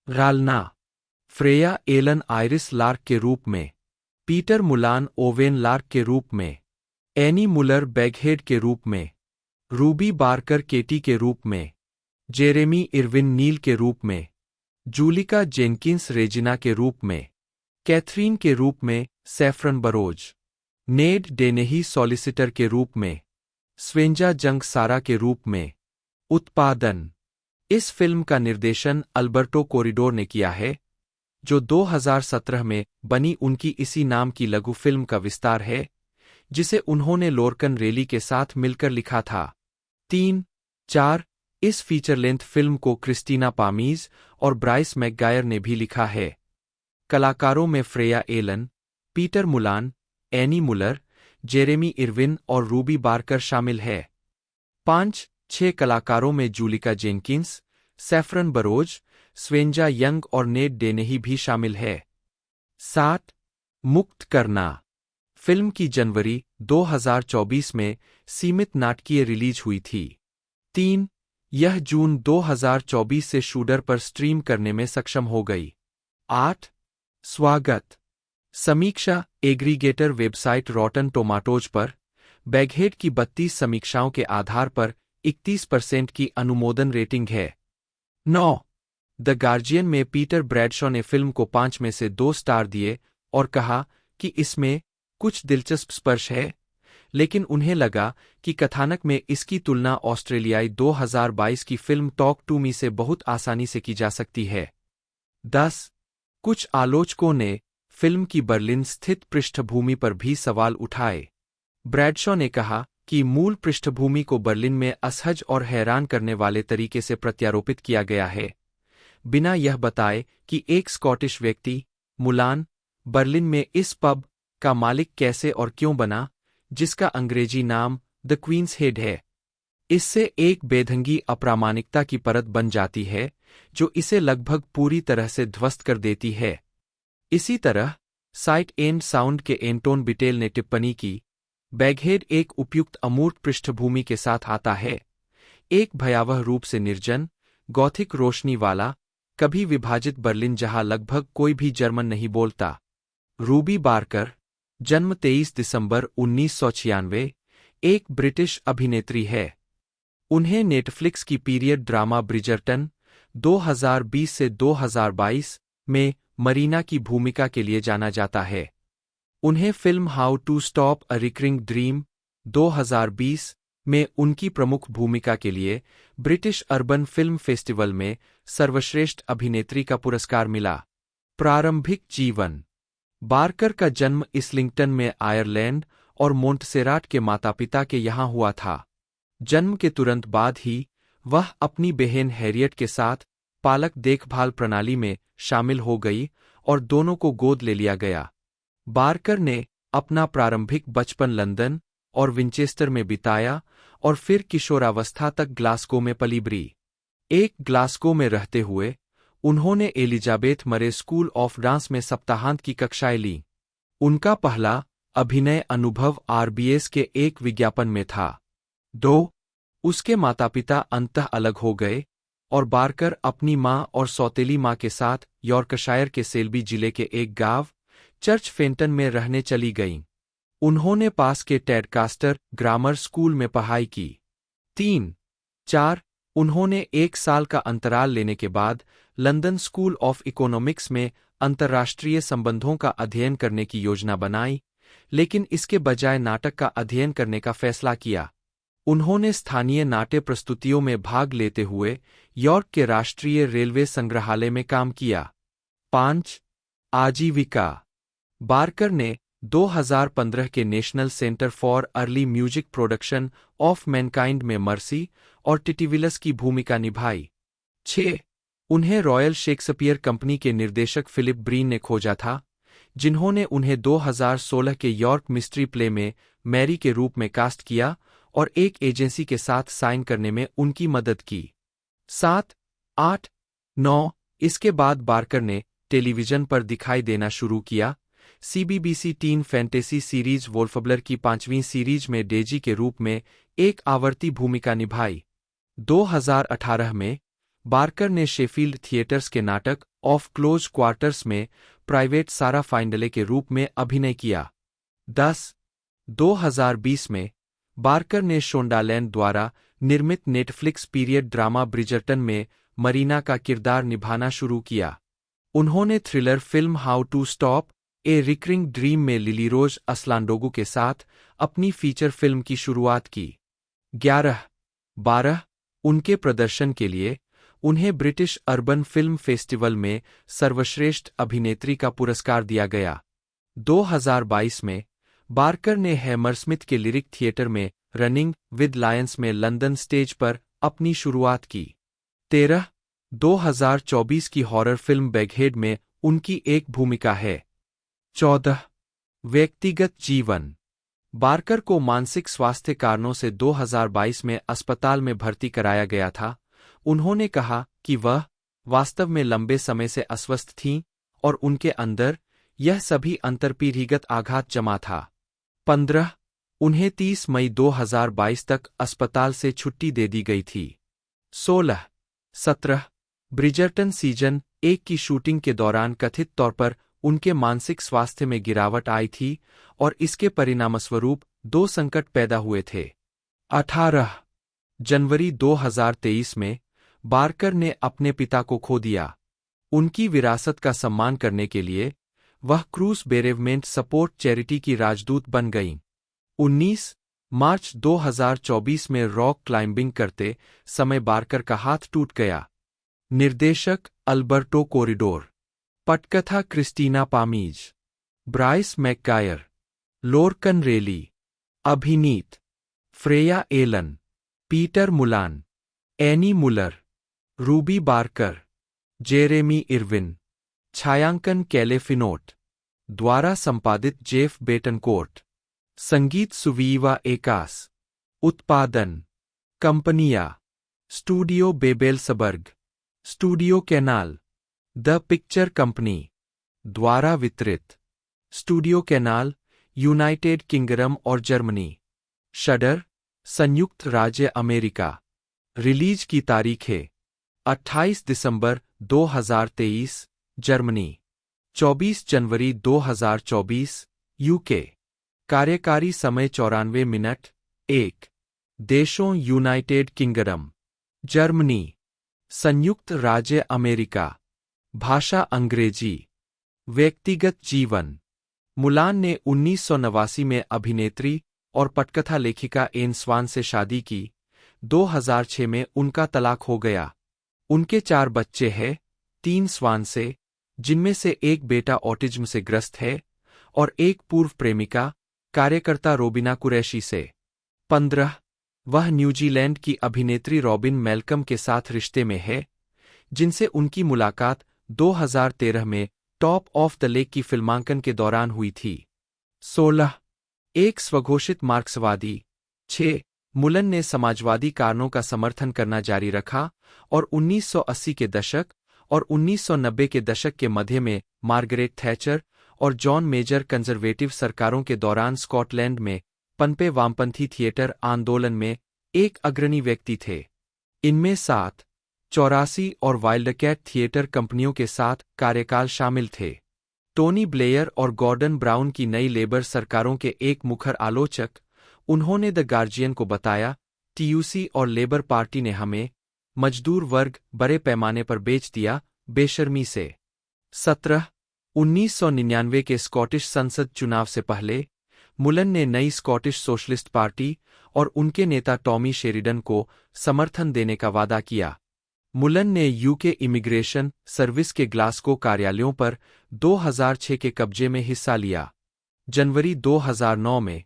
रालना फ्रेया एलन आइरिस लार्क के रूप में, पीटर मुलान ओवेन लार्क के रूप में, एनी मुलर बैगहेड के रूप में, रूबी बार्कर केटी के रूप में, जेरेमी इरविन नील के रूप में, जूलिका जेनकिंस रेजिना के रूप में, कैथरीन के रूप में सैफरन बरोज, नेड डेनेही सॉलिसिटर के रूप में, स्वेंजा जंग सारा के रूप में। उत्पादन इस फिल्म का निर्देशन अल्बर्टो कोरिडोर ने किया है, जो 2017 में बनी उनकी इसी नाम की लघु फिल्म का विस्तार है, जिसे उन्होंने लोरकन रेली के साथ मिलकर लिखा था। 3-4 इस फीचर लेंथ फिल्म को क्रिस्टीना पामीज और ब्राइस मैकगायर ने भी लिखा है। कलाकारों में Freya Allen, Peter Mullan, Annie Muller, Jeremy Irvine और रूबी बार्कर शामिल है। 5-6 कलाकारों में Julika Jenkins, Saffron Burrows, Svenja Jung और नेड डेनेही भी शामिल है। 7 मुक्त करना फिल्म की जनवरी 2024 में सीमित नाटकीय रिलीज हुई थी। 3 यह जून 2024 से शूडर पर स्ट्रीम करने में सक्षम हो गई। 8 स्वागत। समीक्षा एग्रीगेटर वेबसाइट रॉटन टोमाटोज पर बैगहेड की 32 समीक्षाओं के आधार पर 31% की अनुमोदन रेटिंग है। 9। द गार्जियन में पीटर ब्रैडशॉ ने फिल्म को 5 में से 2 स्टार दिए और कहा कि इसमें कुछ दिलचस्प स्पर्श है, लेकिन उन्हें लगा कि कथानक में इसकी तुलना ऑस्ट्रेलियाई 2022 की फिल्म टॉक टू मी से बहुत आसानी से की जा सकती है। 10। कुछ आलोचकों ने फिल्म की बर्लिन स्थित पृष्ठभूमि पर भी सवाल उठाए। ब्रैडशॉ ने कहा कि मूल पृष्ठभूमि को बर्लिन में असहज और हैरान करने वाले तरीके से प्रत्यारोपित किया गया है, बिना यह बताए कि एक स्कॉटिश व्यक्ति मुलान बर्लिन में इस पब का मालिक कैसे और क्यों बना, जिसका अंग्रेजी नाम द क्वींस हेड है। इससे एक बेढंगी अप्रामाणिकता की परत बन जाती है जो इसे लगभग पूरी तरह से ध्वस्त कर देती है। इसी तरह साइट एंड साउंड के एंटोन बिटेल ने टिप्पणी की, बैगहेड एक उपयुक्त अमूर्त पृष्ठभूमि के साथ आता है, एक भयावह रूप से निर्जन, गॉथिक रोशनी वाला, कभी विभाजित बर्लिन जहां लगभग कोई भी जर्मन नहीं बोलता। रूबी बार्कर, जन्म 23 दिसंबर 1996, एक ब्रिटिश अभिनेत्री है। उन्हें नेटफ्लिक्स की पीरियड ड्रामा ब्रिजर्टन 2020 से 2022 में मरीना की भूमिका के लिए जाना जाता है। उन्हें film how to stop a recurring dream 2020 में उनकी प्रमुख भूमिका के लिए ब्रिटिश अर्बन फिल्म फेस्टिवल में सर्वश्रेष्ठ अभिनेत्री का पुरस्कार मिला। प्रारंभिक जीवन। बार्कर का जन्म इस्लिंगटन में आयरलैंड और मोंटसेराट के माता-पिता के यहाँ हुआ था। जन्म के तुरंत बाद ही वह अपनी बहन हैरियट के साथ पालक देखभाल प्रणाली में शामिल हो गई और दोनों को गोद ले लिया गया। बार्कर ने अपना प्रारंभिक बचपन लंदन और विंचेस्टर में बिताया और फिर किशोरावस्था तक ग्लासगो में पली बड़ी। एक ग्लासगो में रहते हुए उन्होंने एलिजाबेथ मरे स्कूल ऑफ डांस में सप्ताहांत की कक्षाएं लीं। उनका पहला अभिनय अनुभव आरबीएस के एक विज्ञापन में था। 2. उसके माता-पिता अंततः अलग हो गए और बार्कर अपनी मां और सौतेली मां के साथ यॉर्कशायर के सेल्बी जिले के एक गांव चर्च फेंटन में रहने चली गईं। उन्होंने पास के टेडकास्टर ग्रामर स्कूल में पढ़ाई की। 3. 4. उन्होंने 1 साल का अंतराल लेने के बाद लंदन स्कूल ऑफ इकोनॉमिक्स में अंतर्राष्ट्रीय संबंधों का अध्ययन करने की योजना बनाई, लेकिन इसके बजाय नाटक का अध्ययन करने का फैसला किया। उन्होंने स्थानीय नाट्य प्रस्तुतियों में भाग लेते हुए यॉर्क के राष्ट्रीय रेलवे संग्रहालय में काम किया। 5. आजीविका। बार्कर ने 2015 के national centre for early music production of Mankind में मर्सी और टिटिविलस की भूमिका निभाई। 6. उन्हें रॉयल शेक्सपियर कंपनी के निर्देशक फिलिप ब्रीन ने खोजा था, जिन्होंने उन्हें 2016 के यॉर्क मिस्ट्री प्ले में मैरी के रूप में कास्ट किया और एक एजेंसी के साथ साइन करने में उनकी मदद की। 7. 8. 9. इसके बाद बार्कर ने टेलीविजन पर दिखाई देना शुरू किया। सीबीबीसी टीन फैंटेसी सीरीज वोल्फब्लर की 5वीं सीरीज में डेजी के रूप में एक आवर्ती भूमिका निभाई। 2018 में बार्कर ने शेफील्ड थिएटर्स के नाटक ऑफ क्लोज क्वार्टर्स में प्राइवेट सारा फाइंडले के रूप में अभिनय किया। 10. 2020 में बार्कर ने शोंडालैंड द्वारा निर्मित नेटफ्लिक्स पीरियड ड्रामा ब्रिजर्टन में मरीना का किरदार निभाना शुरू किया। उन्होंने thriller film how to stop a recurring dream में लिली रोज असलांडोगु के साथ अपनी फीचर फिल्म की शुरुआत की। 11. 12. उनके प्रदर्शन के लिए उन्हें ब्रिटिश अर्बन फिल्म फेस्टिवल में सर्वश्रेष्ठ अभिनेत्री का पुरस्कार दिया गया। 2022 में बार्कर ने हैमरस्मिथ के लिरिक थिएटर में रनिंग विद लायंस में लंदन स्टेज पर अपनी शुरुआत की। 13. 2024 की हॉरर फिल्म बैगहेड में उनकी एक भूमिका है। 14. व्यक्तिगत जीवन। बार्कर को मानसिक स्वास्थ्य कारणों से 2022 में अस्पताल में भर्ती कराया गया था। उन्होंने कहा कि वह वास्तव में लंबे समय से अस्वस्थ थीं और उनके अंदर यह सभी अंतर्पीढ़ीगत आघात जमा था। 15. उन्हें 30 मई 2022 तक अस्पताल से छुट्टी दे दी गई थी। 16. 17. ब्रिजर्टन सीजन 1 की शूटिंग के दौरान कथित तौर पर उनके मानसिक स्वास्थ्य में गिरावट आई थी और इसके परिणामस्वरूप 2 संकट पैदा हुए थे। 18 जनवरी 2023 में बार्कर ने अपने पिता को खो दिया। उनकी विरासत का सम्मान करने के लिए वह क्रूस बेरेवमेंट सपोर्ट चैरिटी की राजदूत बन गईं। 19 मार्च 2024 में रॉक क्लाइंबिंग करते समय बार्कर का हाथ टूट गया। निर्देशक अल्बर्टो कोरिडोर, पटकथा Cristina Pamies, Bryce McGuire, Lorcan Reilly, अभिनीत Freya Allen, Peter Mullan, Annie Muller, Ruby Barker, Jeremy Irvine, छायांकन कैले फिनोट, द्वारा संपादित जेफ बेटनकोर्ट, संगीत सुवीवा एकास, उत्पादन कंपनियां studio Babelsberg, studio Canal, the picture company, द्वारा वितरित, स्टूडियो कैनाल, यूनाइटेड किंगडम और जर्मनी, शडर, संयुक्त राज्य अमेरिका। रिलीज की तारीखें 28 दिसंबर 2023 जर्मनी, 24 जनवरी 2024 यूके। कार्यकारी समय 94 मिनट 1। देशों यूनाइटेड किंगडम, जर्मनी, संयुक्त राज्य अमेरिका। भाषा अंग्रेजी। व्यक्तिगत जीवन। मुलान ने 1989 में अभिनेत्री और पटकथा लेखिका एन स्वान से शादी की। 2006 में उनका तलाक हो गया। उनके 4 बच्चे हैं, 3 स्वान से, जिनमें से एक बेटा ऑटिज्म से ग्रस्त है, और एक पूर्व प्रेमिका, कार्यकर्ता रोबिना कुरैशी से। 15 वह न्यूजीलैंड की अभिनेत्री रॉबिन मैल्कम के साथ रिश्ते में है, जिनसे उनकी मुलाकात 2013 में टॉप ऑफ द लेक की फिल्मांकन के दौरान हुई थी। 16 एक स्वघोषित मार्क्सवादी। 6 मुलन ने समाजवादी कारणों का समर्थन करना जारी रखा और 1980 के दशक और 1990 के दशक के मध्य में मार्गरेट थैचर और जॉन मेजर कंजर्वेटिव सरकारों के दौरान स्कॉटलैंड में पनपे वामपंथी थिएटर आंदोलन में एक अग्रणी व्यक्ति थे। इनमें 7 84 और वाइल्डकैट थिएटर कंपनियों के साथ कार्यकाल शामिल थे। टोनी ब्लेयर और गॉर्डन ब्राउन की नई लेबर सरकारों के एक मुखर आलोचक, उन्होंने द गार्जियन को बताया, टीयूसी और लेबर पार्टी ने हमें, मजदूर वर्ग, बड़े पैमाने पर बेच दिया, बेशर्मी से। 17 1999 के स्कॉटिश संसद चुनाव से पहले मुलन ने नई स्कॉटिश सोशलिस्ट पार्टी और उनके नेता टॉमी शेरिडन को समर्थन देने का वादा किया। मुलन ने यूके इमिग्रेशन सर्विस के ग्लासगो कार्यालयों पर 2006 के कब्जे में हिस्सा लिया। जनवरी 2009 में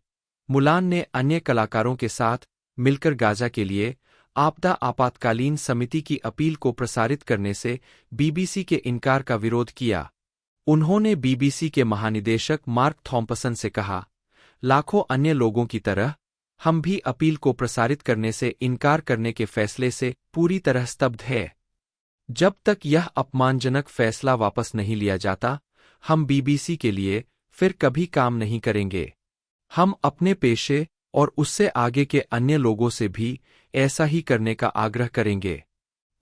मुलान ने अन्य कलाकारों के साथ मिलकर गाजा के लिए आपदा आपातकालीन समिति की अपील को प्रसारित करने से बीबीसी के इनकार का विरोध किया। उन्होंने बीबीसी के महानिदेशक मार्क थॉम्पसन से कहा, लाखों अन्य लोगों की तरह हम भी अपील को प्रसारित करने से इनकार करने के फैसले से पूरी तरह स्तब्ध है। जब तक यह अपमानजनक फैसला वापस नहीं लिया जाता, हम बीबीसी के लिए फिर कभी काम नहीं करेंगे। हम अपने पेशे और उससे आगे के अन्य लोगों से भी ऐसा ही करने का आग्रह करेंगे।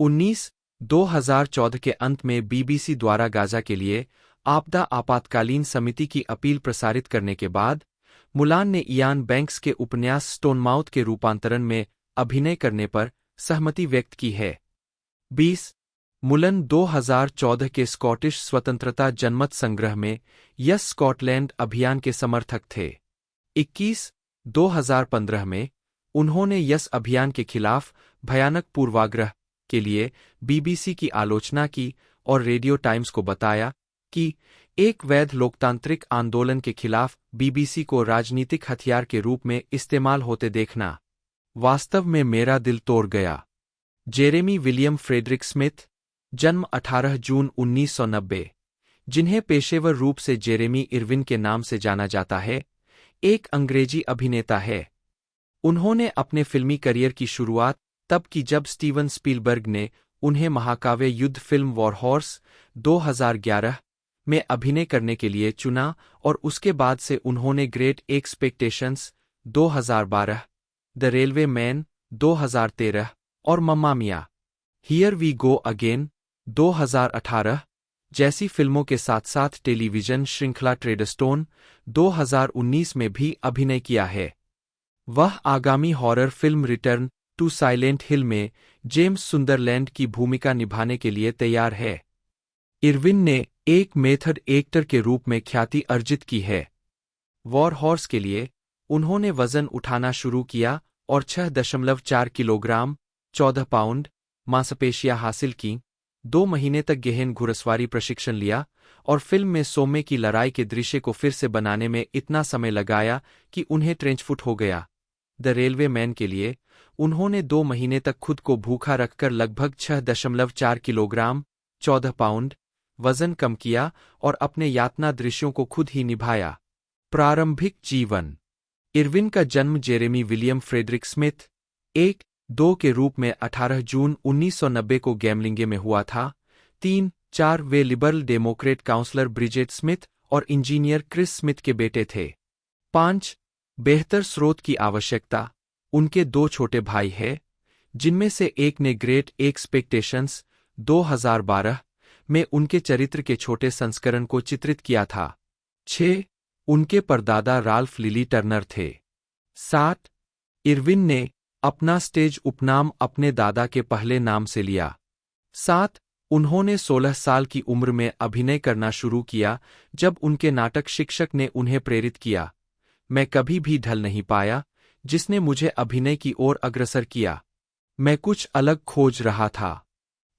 2014 के अंत में बीबीसी द्वारा गाजा के लिए आपदा आपातकालीन समिति की अपील प्रसारित करने के बाद मुलान ने इयान बैंक्स के उपन्यास स्टोनमाउथ के रूपांतरण में अभिनय करने पर सहमति व्यक्त की है। 20 मुलन 2014 के स्कॉटिश स्वतंत्रता जनमत संग्रह में यस स्कॉटलैंड अभियान के समर्थक थे। 21 2015 में उन्होंने यस अभियान के खिलाफ भयानक पूर्वाग्रह के लिए बीबीसी की आलोचना की और रेडियो टाइम्स को बताया कि एक वैध लोकतांत्रिक आंदोलन के खिलाफ बीबीसी को राजनीतिक हथियार के रूप में इस्तेमाल होते देखना वास्तव में मेरा दिल तोड़ गया। जेरेमी विलियम फ्रेडरिक स्मिथ, जन्म 18 जून 1990, जिन्हें पेशेवर रूप से जेरेमी इरविन के नाम से जाना जाता है, एक अंग्रेजी अभिनेता है। उन्होंने अपने फिल्मी करियर की शुरुआत तब की जब स्टीवन स्पीलबर्ग ने उन्हें महाकाव्य युद्ध फिल्म वॉर हॉर्स 2011 में अभिनय करने के लिए चुना और उसके बाद से उन्होंने great expectations 2012, the railway man 2013 और मम्मा मिया, हियर वी गो अगेन 2018 जैसी फिल्मों के साथ साथ टेलीविजन श्रृंखला ट्रेडस्टोन 2019 में भी अभिनय किया है। वह आगामी horror film return to Silent Hill में जेम्स सुंदरलैंड की भूमिका निभाने के लिए तैयार है। इरविन ने एक मेथड एक्टर के रूप में ख्याति अर्जित की है। वॉर हॉर्स के लिए उन्होंने वजन उठाना शुरू किया और 6.4 किलोग्राम 14 पाउंड मांसपेशियां हासिल की। 2 महीने तक गहन घुड़सवारी प्रशिक्षण लिया और फिल्म में सोमे की लड़ाई के दृश्य को फिर से बनाने में इतना समय लगाया कि उन्हें ट्रेंचफुट हो गया। द रेलवे मैन के लिए उन्होंने 2 महीने तक खुद को भूखा रखकर लगभग 6.4 किलोग्राम 14 पाउंड वजन कम किया और अपने यातना दृश्यों को खुद ही निभाया। प्रारंभिक जीवन। इरविन का जन्म जेरेमी विलियम फ्रेडरिक स्मिथ 1-2 के रूप में 18 जून 1990 को गैमलिंगे में हुआ था। 3-4 वे Liberal Democrat councillor Bridget Smith और इंजीनियर क्रिस स्मिथ के बेटे थे। 5 बेहतर स्रोत की आवश्यकता। उनके 2 छोटे भाई हैं, जिनमें से एक ने ग्रेट एक्सपेक्टेशंस 2012 में उनके चरित्र के छोटे संस्करण को चित्रित किया था। 6 उनके परदादा राल्फ लिली टर्नर थे। 7 इरविन ने अपना स्टेज उपनाम अपने दादा के पहले नाम से लिया। 7 उन्होंने 16 साल की उम्र में अभिनय करना शुरू किया जब उनके नाटक शिक्षक ने उन्हें प्रेरित किया। मैं कभी भी ढल नहीं पाया, जिसने मुझे अभिनय की ओर अग्रसर किया। मैं कुछ अलग खोज रहा था।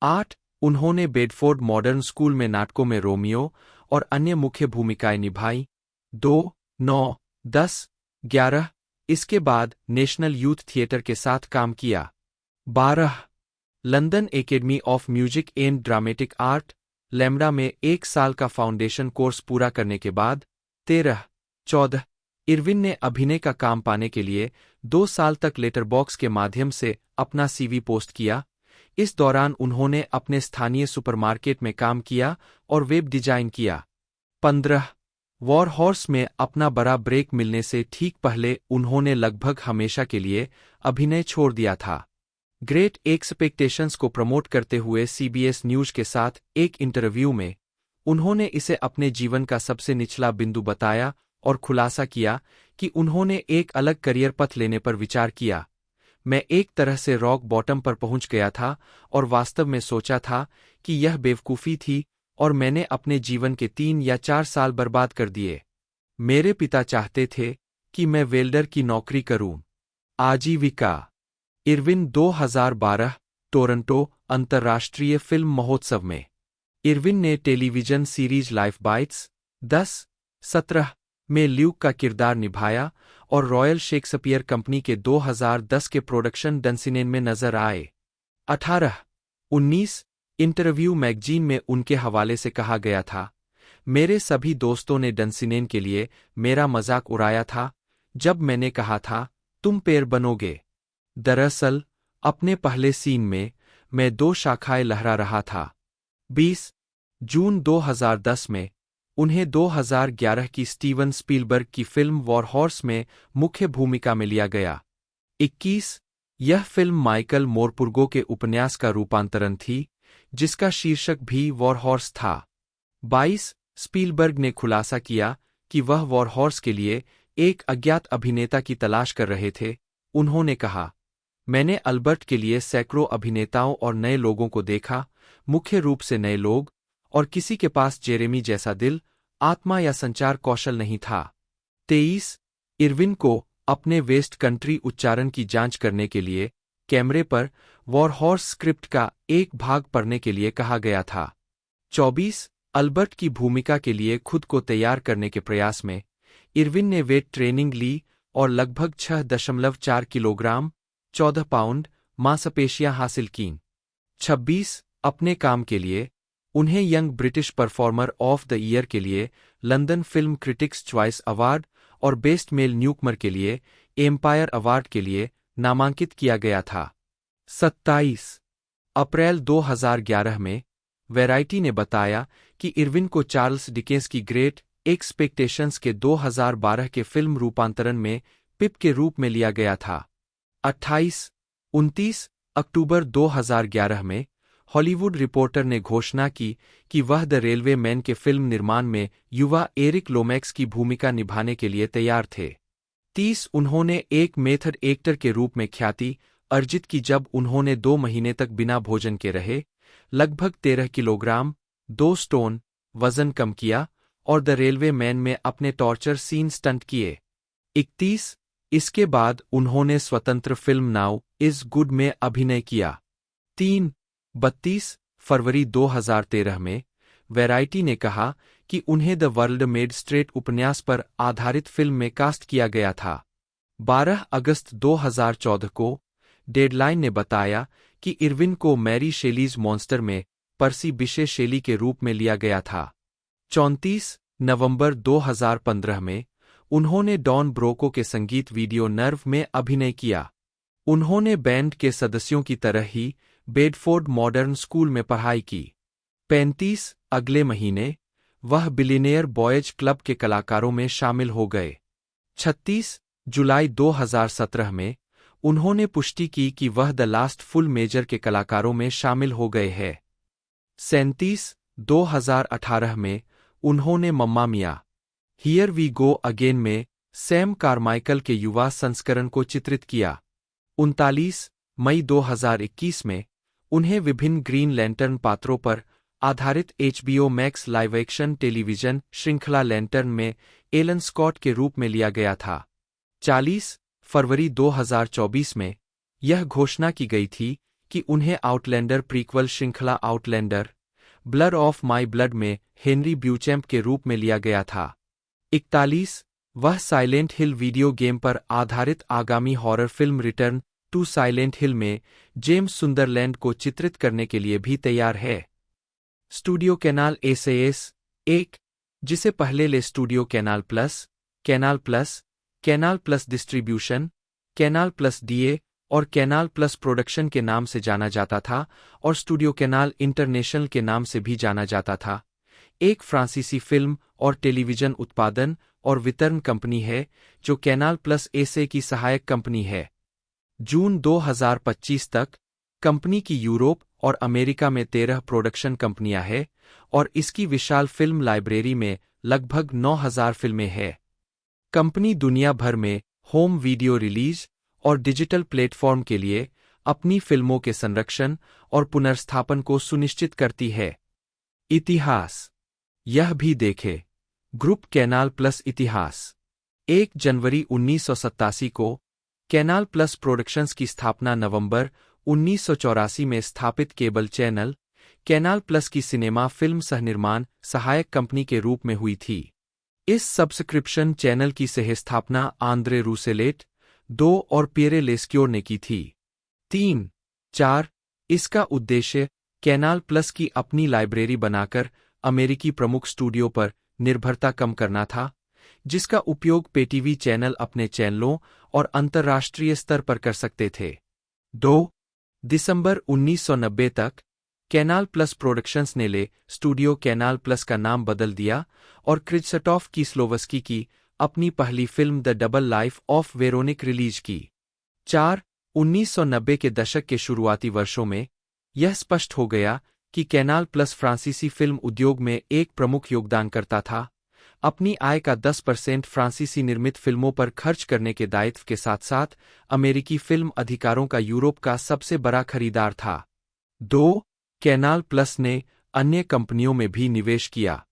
8 उन्होंने बेडफोर्ड मॉडर्न स्कूल में नाटकों में रोमियो और अन्य मुख्य भूमिकाएं निभाई। 2, 9, 10, 11 इसके बाद नेशनल यूथ थिएटर के साथ काम किया। 12 London academy of music and dramatic art lambda में 1 साल का फाउंडेशन कोर्स पूरा करने के बाद। 13, 14 इरविन ने अभिनय का काम पाने के लिए 2 साल तक लेटरबॉक्स के माध्यम से अपना सीवी पोस्ट किया। इस दौरान उन्होंने अपने स्थानीय सुपरमार्केट में काम किया और वेब डिजाइन किया। 15 वॉर हॉर्स में अपना बड़ा ब्रेक मिलने से ठीक पहले उन्होंने लगभग हमेशा के लिए अभिनय छोड़ दिया था। ग्रेट एक्सपेक्टेशंस को प्रमोट करते हुए सीबीएस न्यूज के साथ एक इंटरव्यू में उन्होंने इसे अपने जीवन का सबसे निचला बिंदु बताया और खुलासा किया कि उन्होंने एक अलग करियर पथ लेने पर विचार किया। मैं एक तरह से रॉक बॉटम पर पहुंच गया था और वास्तव में सोचा था कि यह बेवकूफ़ी थी और मैंने अपने जीवन के 3 या 4 साल बर्बाद कर दिए। मेरे पिता चाहते थे कि मैं वेल्डर की नौकरी करूं। आजीविका। इरविन 2012 टोरंटो अंतर्राष्ट्रीय फिल्म महोत्सव में इरविन ने टेलीविजन सीरीज लाइफ बाइट्स 10-17 में ल्यूक का किरदार निभाया और रॉयल शेक्सपियर कंपनी के 2010 के प्रोडक्शन डंसिनेन में नजर आए। 18-19 इंटरव्यू मैगजीन में उनके हवाले से कहा गया था, मेरे सभी दोस्तों ने डंसिनेन के लिए मेरा मजाक उड़ाया था जब मैंने कहा था तुम पेड़ बनोगे। दरअसल अपने पहले सीन में मैं 2 शाखाएं लहरा रहा था। 20 जून 2010 में उन्हें 2011 की स्टीवन स्पीलबर्ग की फिल्म वॉर हॉर्स में मुख्य भूमिका में लिया गया। 21 यह फिल्म माइकल मोरपुर्गो के उपन्यास का रूपांतरण थी, जिसका शीर्षक भी वॉर हॉर्स था। 22 स्पीलबर्ग ने खुलासा किया कि वह वॉर हॉर्स के लिए एक अज्ञात अभिनेता की तलाश कर रहे थे। उन्होंने कहा, मैंने अल्बर्ट के लिए सैकड़ों अभिनेताओं और नए लोगों को देखा, मुख्य रूप से नए लोग, और किसी के पास जेरेमी जैसा दिल, आत्मा या संचार कौशल नहीं था। 23 इरविन को अपने वेस्ट कंट्री उच्चारण की जांच करने के लिए कैमरे पर वॉर हॉर्स स्क्रिप्ट का एक भाग पढ़ने के लिए कहा गया था। 24 अल्बर्ट की भूमिका के लिए खुद को तैयार करने के प्रयास में इरविन ने वेट ट्रेनिंग ली और लगभग 6.4 किलोग्राम 14 पाउंड मांसपेशियां हासिल कीं। 26 अपने काम के लिए उन्हें young British performer of the year के लिए London film critics choice award और बेस्ट मेल न्यूकमर के लिए एम्पायर अवार्ड के लिए नामांकित किया गया था। 27 अप्रैल 2011 में वैराइटी ने बताया कि इरविन को चार्ल्स डिकेंस की ग्रेट एक्सपेक्टेशंस के 2012 के फिल्म रूपांतरण में पिप के रूप में लिया गया था। 28-29 अक्टूबर 2011 में हॉलीवुड रिपोर्टर ने घोषणा की कि वह द रेलवे मैन के फिल्म निर्माण में युवा एरिक लोमैक्स की भूमिका निभाने के लिए तैयार थे। 30 उन्होंने एक मेथड एक्टर के रूप में ख्याति अर्जित की जब उन्होंने 2 महीने तक बिना भोजन के रहे, लगभग 13 किलोग्राम 2 स्टोन वजन कम किया और द रेलवे मैन में अपने टॉर्चर सीन स्टंट किए। 31 इसके बाद उन्होंने स्वतंत्र फिल्म नाउ इज गुड में अभिनय किया। 32 फरवरी 2013 में वैरायटी ने कहा कि उन्हें द वर्ल्ड मेड स्ट्रेट उपन्यास पर आधारित फिल्म में कास्ट किया गया था। 12 अगस्त 2014 को डेडलाइन ने बताया कि इरविन को मैरी शेलीज मॉन्स्टर में पर्सी बिशे शेली के रूप में लिया गया था। 34 नवंबर 2015 में उन्होंने डॉन ब्रोको के संगीत वीडियो नर्व में अभिनय किया। उन्होंने बैंड के सदस्यों की तरह ही बेडफोर्ड मॉडर्न स्कूल में पढ़ाई की। 35 अगले महीने वह बिलियनेयर बॉयज क्लब के कलाकारों में शामिल हो गए। 36 जुलाई 2017 में उन्होंने पुष्टि की कि वह द लास्ट फुल मेजर के कलाकारों में शामिल हो गए हैं। 37 2018 में उन्होंने मम्मा मिया हियर वी गो अगेन में सैम कारमाइकल के युवा संस्करण को चित्रित किया। 39 मई 2021 में उन्हें विभिन्न ग्रीन लैंटर्न पात्रों पर आधारित HBO max live action television श्रृंखला लैंटर्न में एलन स्कॉट के रूप में लिया गया था। 40 फरवरी 2024 में यह घोषणा की गई थी कि उन्हें आउटलैंडर प्रीक्वल श्रृंखला Outlander blood of my blood में हेनरी ब्यूचैम्प के रूप में लिया गया था। 41 वह साइलेंट हिल वीडियो गेम पर आधारित आगामी horror film return to Silent Hill में जेम्स सुंदरलैंड को चित्रित करने के लिए भी तैयार है। स्टूडियो कैनाल SAS 1 जिसे पहले ले studio canal plus, canal plus distribution, canal plus DA और कैनाल प्लस प्रोडक्शन के नाम से जाना जाता था और स्टूडियो कैनाल इंटरनेशनल के नाम से भी जाना जाता था, एक फ्रांसीसी फिल्म और टेलीविजन उत्पादन और वितरण कंपनी है जो कैनाल प्लस SA की सहायक कंपनी है। जून 2025 तक कंपनी की यूरोप और अमेरिका में 13 प्रोडक्शन कंपनियां हैं और इसकी विशाल फिल्म लाइब्रेरी में लगभग 9000 फिल्में हैं। कंपनी दुनिया भर में होम वीडियो रिलीज और डिजिटल प्लेटफॉर्म के लिए अपनी फिल्मों के संरक्षण और पुनर्स्थापन को सुनिश्चित करती है। इतिहास यह भी देखें। ग्रुप कैनाल प्लस इतिहास 1 जनवरी 1987 को कैनाल प्लस प्रोडक्शंस की स्थापना नवंबर 1984 में स्थापित केबल चैनल कैनाल प्लस की सिनेमा फिल्म सहनिर्माण सहायक कंपनी के रूप में हुई थी। इस सब्सक्रिप्शन चैनल की सहस्थापना आंद्रे रूसेलेट 2 और पियरे लेस्क्योर ने की थी। 3-4 इसका उद्देश्य कैनाल प्लस की अपनी लाइब्रेरी बनाकर अमेरिकी प्रमुख स्टूडियो पर निर्भरता कम करना था, जिसका उपयोग पेटीवी चैनल अपने चैनलों और अंतर्राष्ट्रीय स्तर पर कर सकते थे। 2 दिसंबर 1990 तक कैनाल प्लस प्रोडक्शंस ने ले स्टूडियो कैनाल प्लस का नाम बदल दिया और क्रिस्टोफ कीस्लोवस्की की अपनी पहली film the double life of Veronique release की। 4 1990 के दशक के शुरुआती वर्षों में यह स्पष्ट हो गया कि कैनाल प्लस फ्रांसीसी फिल्म उद्योग में एक प्रमुख योगदानकर्ता था, अपनी आय का 10% फ्रांसीसी निर्मित फिल्मों पर खर्च करने के दायित्व के साथ साथ अमेरिकी फिल्म अधिकारों का यूरोप का सबसे बड़ा खरीदार था। 2 कैनाल प्लस ने अन्य कंपनियों में भी निवेश किया।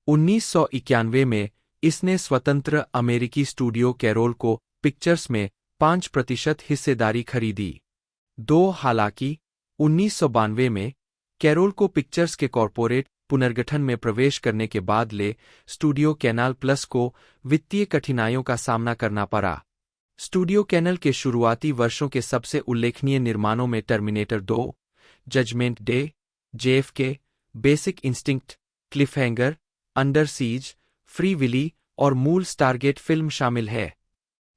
1991 में इसने स्वतंत्र अमेरिकी स्टूडियो कैरोल को पिक्चर्स में 5% हिस्सेदारी खरीदी। 2 हालांकि 1992 में कैरोल को पिक्चर्स के कॉरपोरेट पुनर्गठन में प्रवेश करने के बाद ले स्टूडियो कैनाल प्लस को वित्तीय कठिनाइयों का सामना करना पड़ा। स्टूडियो कैनाल के शुरुआती वर्षों के सबसे उल्लेखनीय निर्माणों में Terminator 2, judgment day, JFK, basic instinct, cliffhanger, under siege, free Willy और मूल स्टारगेट फिल्म शामिल है।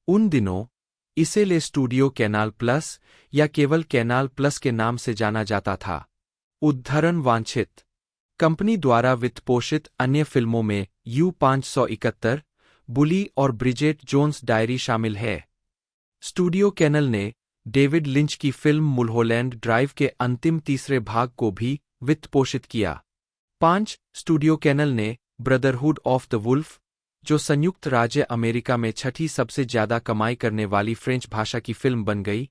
उन दिनों इसे ले स्टूडियो कैनाल प्लस या केवल कैनाल प्लस के नाम से जाना जाता था। उद्धरण वांछित कंपनी द्वारा वित्तपोषित अन्य फिल्मों में U571, बुली और ब्रिजेट जोन्स डायरी शामिल है। स्टूडियो कैनाल ने डेविड लिंच की फिल्म मुल्होलैंड ड्राइव के अंतिम तीसरे भाग को भी वित्त पोषित किया। 5. स्टूडियो कैनल ने ब्रदरहुड ऑफ द वुल्फ, जो संयुक्त राज्य अमेरिका में छठी सबसे ज्यादा कमाई करने वाली फ्रेंच भाषा की फिल्म बन गई,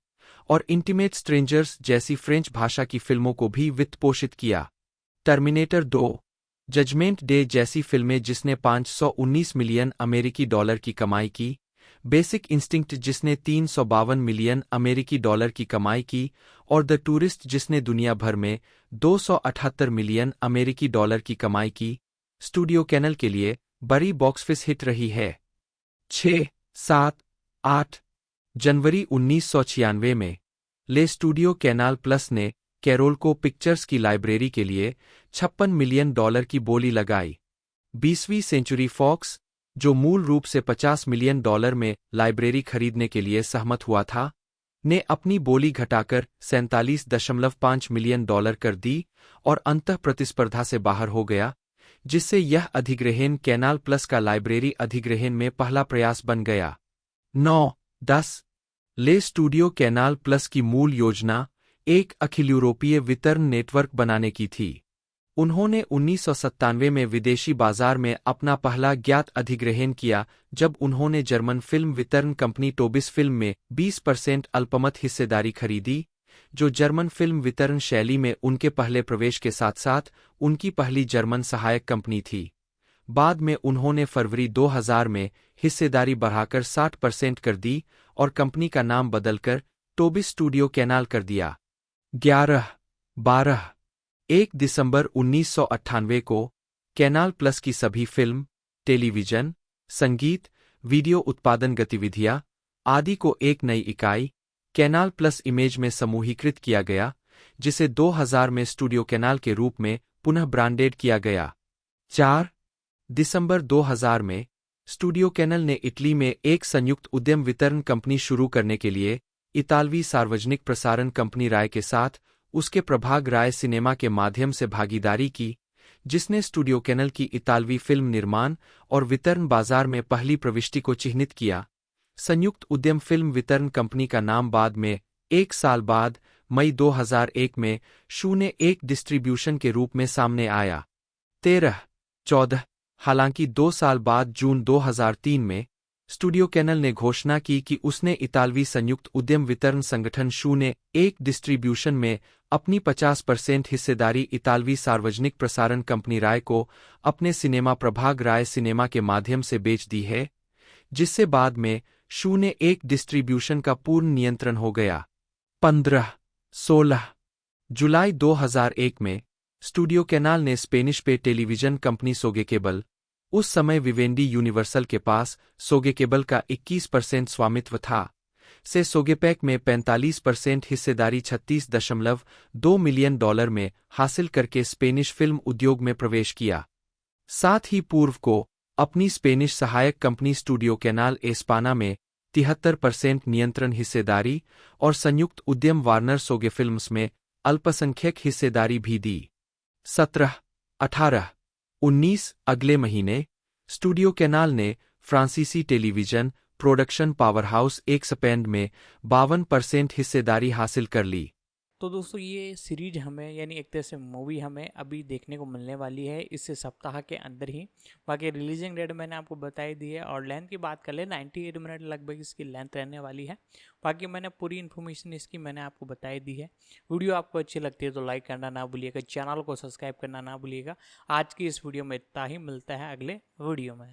और इंटीमेट स्ट्रेंजर्स जैसी फ्रेंच भाषा की फिल्मों को भी वित्त पोषित किया। टर्मिनेटर 2, जजमेंट डे जैसी फिल्में जिसने 519 मिलियन अमेरिकी डॉलर की कमाई की, बेसिक इंस्टिंक्ट जिसने 352 मिलियन अमेरिकी डॉलर की कमाई की, और द टूरिस्ट जिसने दुनिया भर में 278 मिलियन अमेरिकी डॉलर की कमाई की, स्टूडियो कैनल के लिए बड़ी बॉक्स ऑफिस हिट रही है। 6, 7, 8 जनवरी 1996 में ले स्टूडियो कैनाल प्लस ने कैरोल को पिक्चर्स की लाइब्रेरी के लिए 56 मिलियन डॉलर की बोली लगाई। 20वीं सेंचुरी फॉक्स, जो मूल रूप से 50 मिलियन डॉलर में लाइब्रेरी खरीदने के लिए सहमत हुआ था, ने अपनी बोली घटाकर 47.5 मिलियन डॉलर कर दी और अंतः प्रतिस्पर्धा से बाहर हो गया, जिससे यह अधिग्रहण कैनाल प्लस का लाइब्रेरी अधिग्रहण में पहला प्रयास बन गया। 9, 10 ले स्टूडियो कैनाल प्लस की मूल योजना एक अखिल यूरोपीय वितरण नेटवर्क बनाने की थी। उन्होंने 1997 में विदेशी बाजार में अपना पहला ज्ञात अधिग्रहण किया जब उन्होंने जर्मन फिल्म वितरण कंपनी टोबिस फिल्म में 20% अल्पमत हिस्सेदारी खरीदी, जो जर्मन फिल्म वितरण शैली में उनके पहले प्रवेश के साथ साथ उनकी पहली जर्मन सहायक कंपनी थी। बाद में उन्होंने फरवरी 2000 में हिस्सेदारी बढ़ाकर 60% कर दी और कंपनी का नाम बदलकर टोबिस स्टूडियो कैनाल कर दिया। 1 दिसंबर 1998 को कैनाल प्लस की सभी फिल्म, टेलीविजन, संगीत, वीडियो उत्पादन गतिविधियां आदि को एक नई इकाई, कैनाल प्लस इमेज में समूहीकृत किया गया, जिसे 2000 में स्टूडियो कैनाल के रूप में पुनः ब्रांडेड किया गया। 4 दिसंबर 2000 में स्टूडियो कैनल ने इटली में एक संयुक्त उद्यम वितरण कंपनी शुरू करने के लिए इतालवी सार्वजनिक प्रसारण कंपनी राय के साथ उसके प्रभाग राय सिनेमा के माध्यम से भागीदारी की, जिसने स्टूडियो कैनल की इतालवी फिल्म निर्माण और वितरण बाजार में पहली प्रविष्टि को चिह्नित किया। संयुक्त उद्यम फिल्म वितरण कंपनी का नाम बाद में 1 साल बाद मई 2001 में 01 डिस्ट्रीब्यूशन के रूप में सामने आया। 14 हालांकि 2 साल बाद जून 2003 में स्टूडियो कैनल ने घोषणा की कि उसने इतालवी संयुक्त उद्यम वितरण संगठन 01 डिस्ट्रीब्यूशन में अपनी 50% हिस्सेदारी इतालवी सार्वजनिक प्रसारण कंपनी राय को अपने सिनेमा प्रभाग राय सिनेमा के माध्यम से बेच दी है, जिससे बाद में 01 डिस्ट्रीब्यूशन का पूर्ण नियंत्रण हो गया। 16 जुलाई 2001 में स्टूडियो कैनाल ने स्पेनिश पे टेलीविजन कंपनी सोगेकेबल, उस समय विवेंडी यूनिवर्सल के पास सोगेकेबल का 21% स्वामित्व था, से सोगेपैक में 45% हिस्सेदारी 36.2 मिलियन डॉलर में हासिल करके स्पेनिश फिल्म उद्योग में प्रवेश किया। साथ ही पूर्व को अपनी स्पेनिश सहायक कंपनी स्टूडियो कैनाल एस्पाना में 73% नियंत्रण हिस्सेदारी और संयुक्त उद्यम वार्नर सोगे फिल्म्स में अल्पसंख्यक हिस्सेदारी भी दी। 17, 18, 19 अगले महीने स्टूडियो कैनाल ने फ्रांसीसी टेलीविजन प्रोडक्शन पावरहाउस एक्सपेंड में 52% हिस्सेदारी हासिल कर ली। तो दोस्तों ये सीरीज हमें यानी एक तरह से मूवी हमें अभी देखने को मिलने वाली है इस सप्ताह के अंदर ही। बाकी रिलीजिंग डेट मैंने आपको बताई दी है, और लेंथ की बात कर ले 98 मिनट लगभग इसकी लेंथ रहने वाली है। बाकी मैंने पूरी इन्फॉर्मेशन इसकी मैंने आपको बताई दी है। वीडियो आपको अच्छी लगती है तो लाइक करना ना भूलिएगा, चैनल को सब्सक्राइब करना ना भूलिएगा। आज की इस वीडियो में इतना ही, मिलता है अगले वीडियो में।